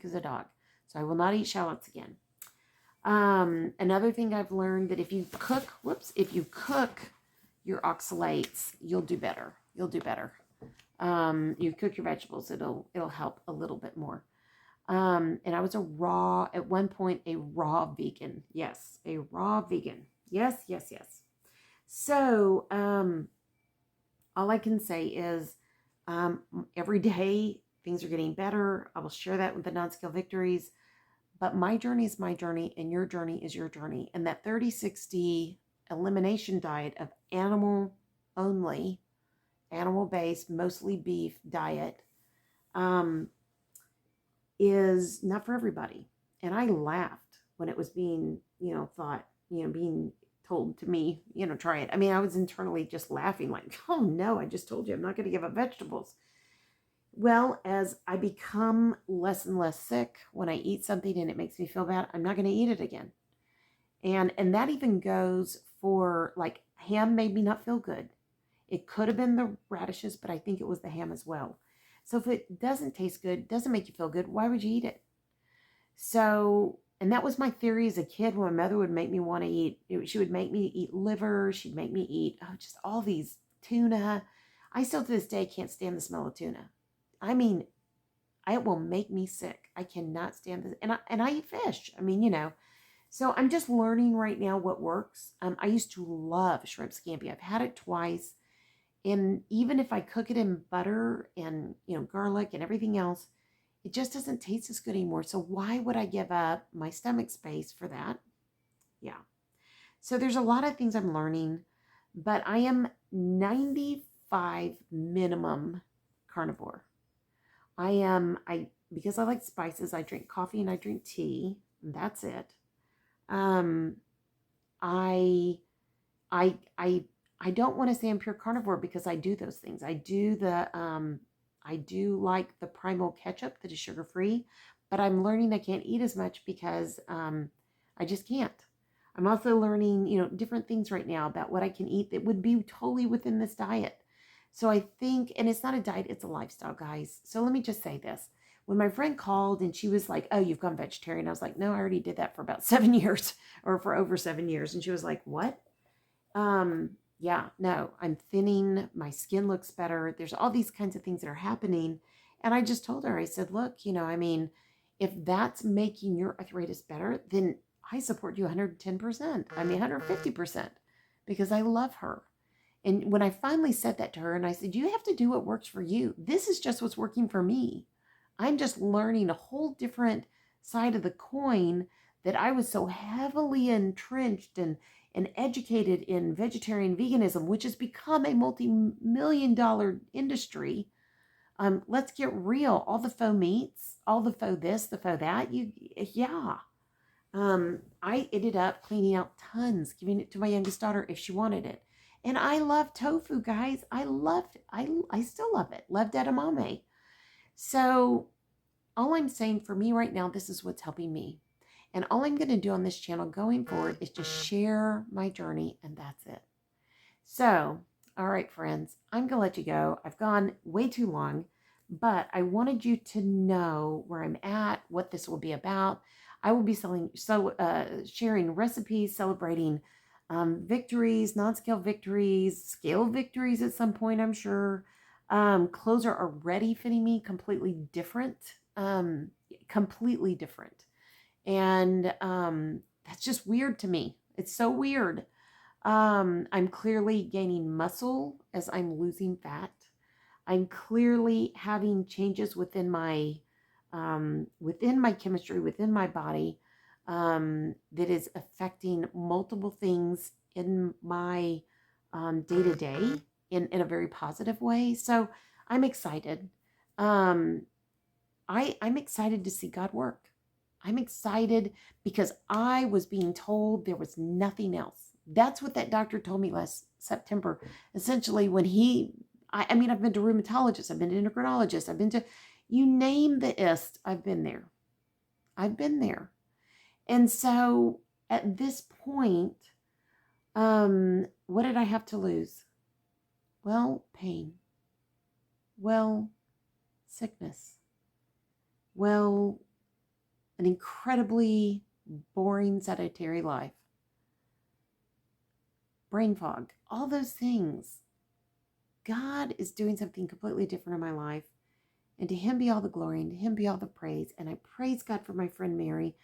[SPEAKER 1] as a dog. So I will not eat shallots again. Another thing I've learned, that if you cook your oxalates, you'll do better. You cook your vegetables, it'll help a little bit more. And I was at one point, a raw vegan. Yes, a raw vegan. Yes. So, all I can say is, every day things are getting better. I will share that with the non-scale victories, but my journey is my journey, and your journey is your journey. And that 30-60 elimination diet of animal-based, mostly beef diet, is not for everybody. And I laughed when it was being, being told to me, try it. I mean, I was internally just laughing like, oh no, I just told you I'm not going to give up vegetables. Well, as I become less and less sick, when I eat something and it makes me feel bad, I'm not going to eat it again. And that even goes for, like, ham made me not feel good. It could have been the radishes, but I think it was the ham as well. So if it doesn't taste good, doesn't make you feel good, why would you eat it? So, and that was my theory as a kid. When my mother would make me want to eat, she would make me eat liver. She'd make me eat just all these tuna. I still to this day can't stand the smell of tuna. I mean, it will make me sick. I cannot stand this. And I eat fish. I mean, So I'm just learning right now what works. I used to love shrimp scampi. I've had it twice. And even if I cook it in butter and, garlic and everything else, it just doesn't taste as good anymore. So why would I give up my stomach space for that? Yeah. So there's a lot of things I'm learning, but I am 95 minimum carnivore. Because I like spices, I drink coffee and I drink tea. And that's it. I don't want to say I'm pure carnivore, because I do those things. I do like the primal ketchup that is sugar-free, but I'm learning I can't eat as much because I just can't. I'm also learning, different things right now about what I can eat that would be totally within this diet. So I think, and it's not a diet, it's a lifestyle, guys. So let me just say this. When my friend called and she was like, "Oh, you've gone vegetarian," I was like, "No, I already did that for about 7 years or for over 7 years." And she was like, "What?" Yeah, no, I'm thinning. My skin looks better. There's all these kinds of things that are happening. And I just told her, I said, "Look, if that's making your arthritis better, then I support you 110%. I mean, 150% because I love her." And when I finally said that to her, and I said, "You have to do what works for you. This is just what's working for me. I'm just learning a whole different side of the coin that I was so heavily entrenched and educated in vegetarian veganism, which has become a multi-million-dollar industry. Let's get real. All the faux meats, all the faux this, the faux that. Yeah. I ended up cleaning out tons, giving it to my youngest daughter if she wanted it. And I love tofu, guys. I loved it. I still love it. Loved edamame. So all I'm saying for me right now, this is what's helping me. And all I'm going to do on this channel going forward is just share my journey, and that's it. So, all right, friends, I'm going to let you go. I've gone way too long, but I wanted you to know where I'm at, what this will be about. I will be sharing recipes, celebrating victories, non-scale victories, scale victories at some point, I'm sure. Clothes are already fitting me completely different. Completely different. And that's just weird to me. It's so weird. I'm clearly gaining muscle as I'm losing fat. I'm clearly having changes within my chemistry, within my body, that is affecting multiple things in my day to day in a very positive way. So I'm excited. Um, I'm excited to see God work. I'm excited because I was being told there was nothing else. That's what that doctor told me last September. Essentially, when I mean, I've been to rheumatologists, I've been to endocrinologists, I've been to, you name the ist, I've been there. I've been there. And so at this point, what did I have to lose? Well, pain. Well, sickness. Well, an incredibly boring, sedentary life. Brain fog. All those things. God is doing something completely different in my life. And to him be all the glory and to him be all the praise. And I praise God for my friend Mary.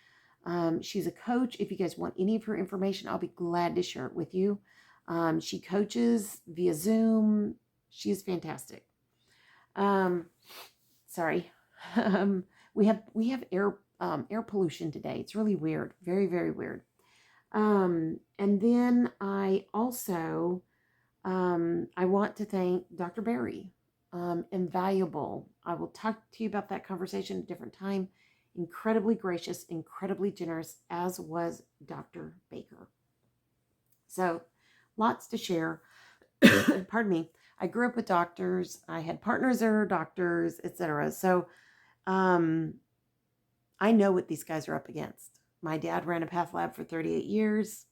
[SPEAKER 1] She's a coach. If you guys want any of her information, I'll be glad to share it with you. She coaches via Zoom. She is fantastic. Sorry. We have air pollution today. It's really weird. Very, very weird. And then I also, I want to thank Dr. Barry. Invaluable. I will talk to you about that conversation at a different time. Incredibly gracious, incredibly generous, as was Dr. Baker. So lots to share. Pardon me. I grew up with doctors. I had partners that are doctors, etc. So I know what these guys are up against. My dad ran a path lab for 38 years.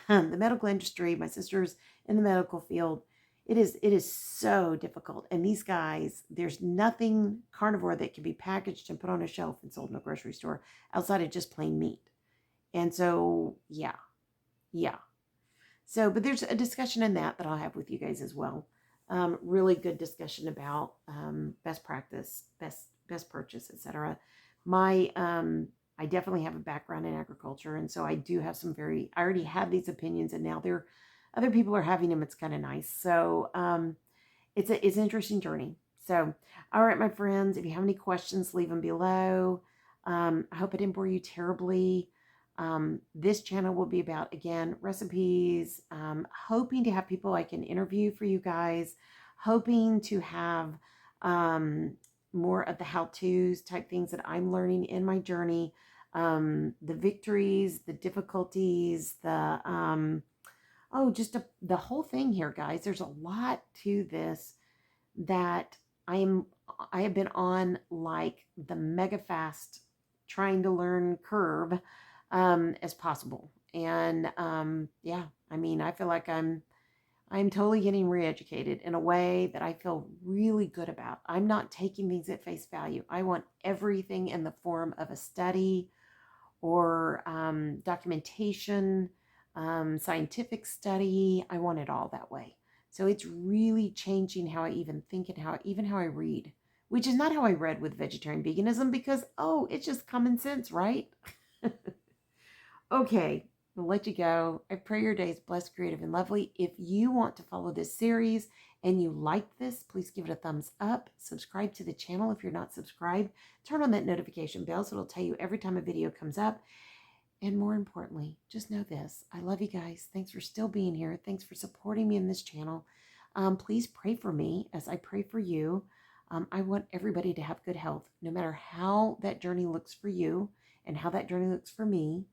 [SPEAKER 1] The medical industry, my sister's in the medical field. It is so difficult. And these guys, there's nothing carnivore that can be packaged and put on a shelf and sold in a grocery store outside of just plain meat. And so, yeah. So, but there's a discussion in that I'll have with you guys as well. Really good discussion about best practice, best purchase, etc. I definitely have a background in agriculture, and so I do have I already had these opinions, and now other people are having them. It's kind of nice. So it's an interesting journey. So, all right, my friends, if you have any questions, leave them below. I hope I didn't bore you terribly. This channel will be about, again, recipes, hoping to have people I can interview for you guys, hoping to have more of the how-tos type things that I'm learning in my journey, the victories, the difficulties, the whole thing here, guys. There's a lot to this that I have been on like the mega fast trying to learn curve as possible. And yeah, I mean, I feel like I'm totally getting re-educated in a way that I feel really good about. I'm not taking things at face value. I want everything in the form of a study or documentation, scientific study. I want it all that way. So it's really changing how I even think and how I read, which is not how I read with vegetarian veganism because, oh, it's just common sense, right? Okay, I'll let you go. I pray your day is blessed, creative, and lovely. If you want to follow this series and you like this, please give it a thumbs up. Subscribe to the channel if you're not subscribed. Turn on that notification bell so it'll tell you every time a video comes up. And more importantly, just know this. I love you guys. Thanks for still being here. Thanks for supporting me in this channel. Please pray for me as I pray for you. I want everybody to have good health, no matter how that journey looks for you and how that journey looks for me.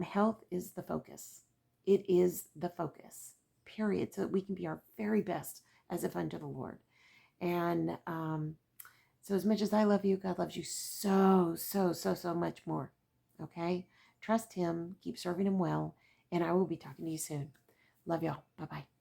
[SPEAKER 1] Health is the focus. It is the focus, period, so that we can be our very best as if unto the Lord. And so as much as I love you, God loves you so, so, so, so much more. Okay? Trust him, keep serving him well, and I will be talking to you soon. Love y'all. Bye-bye.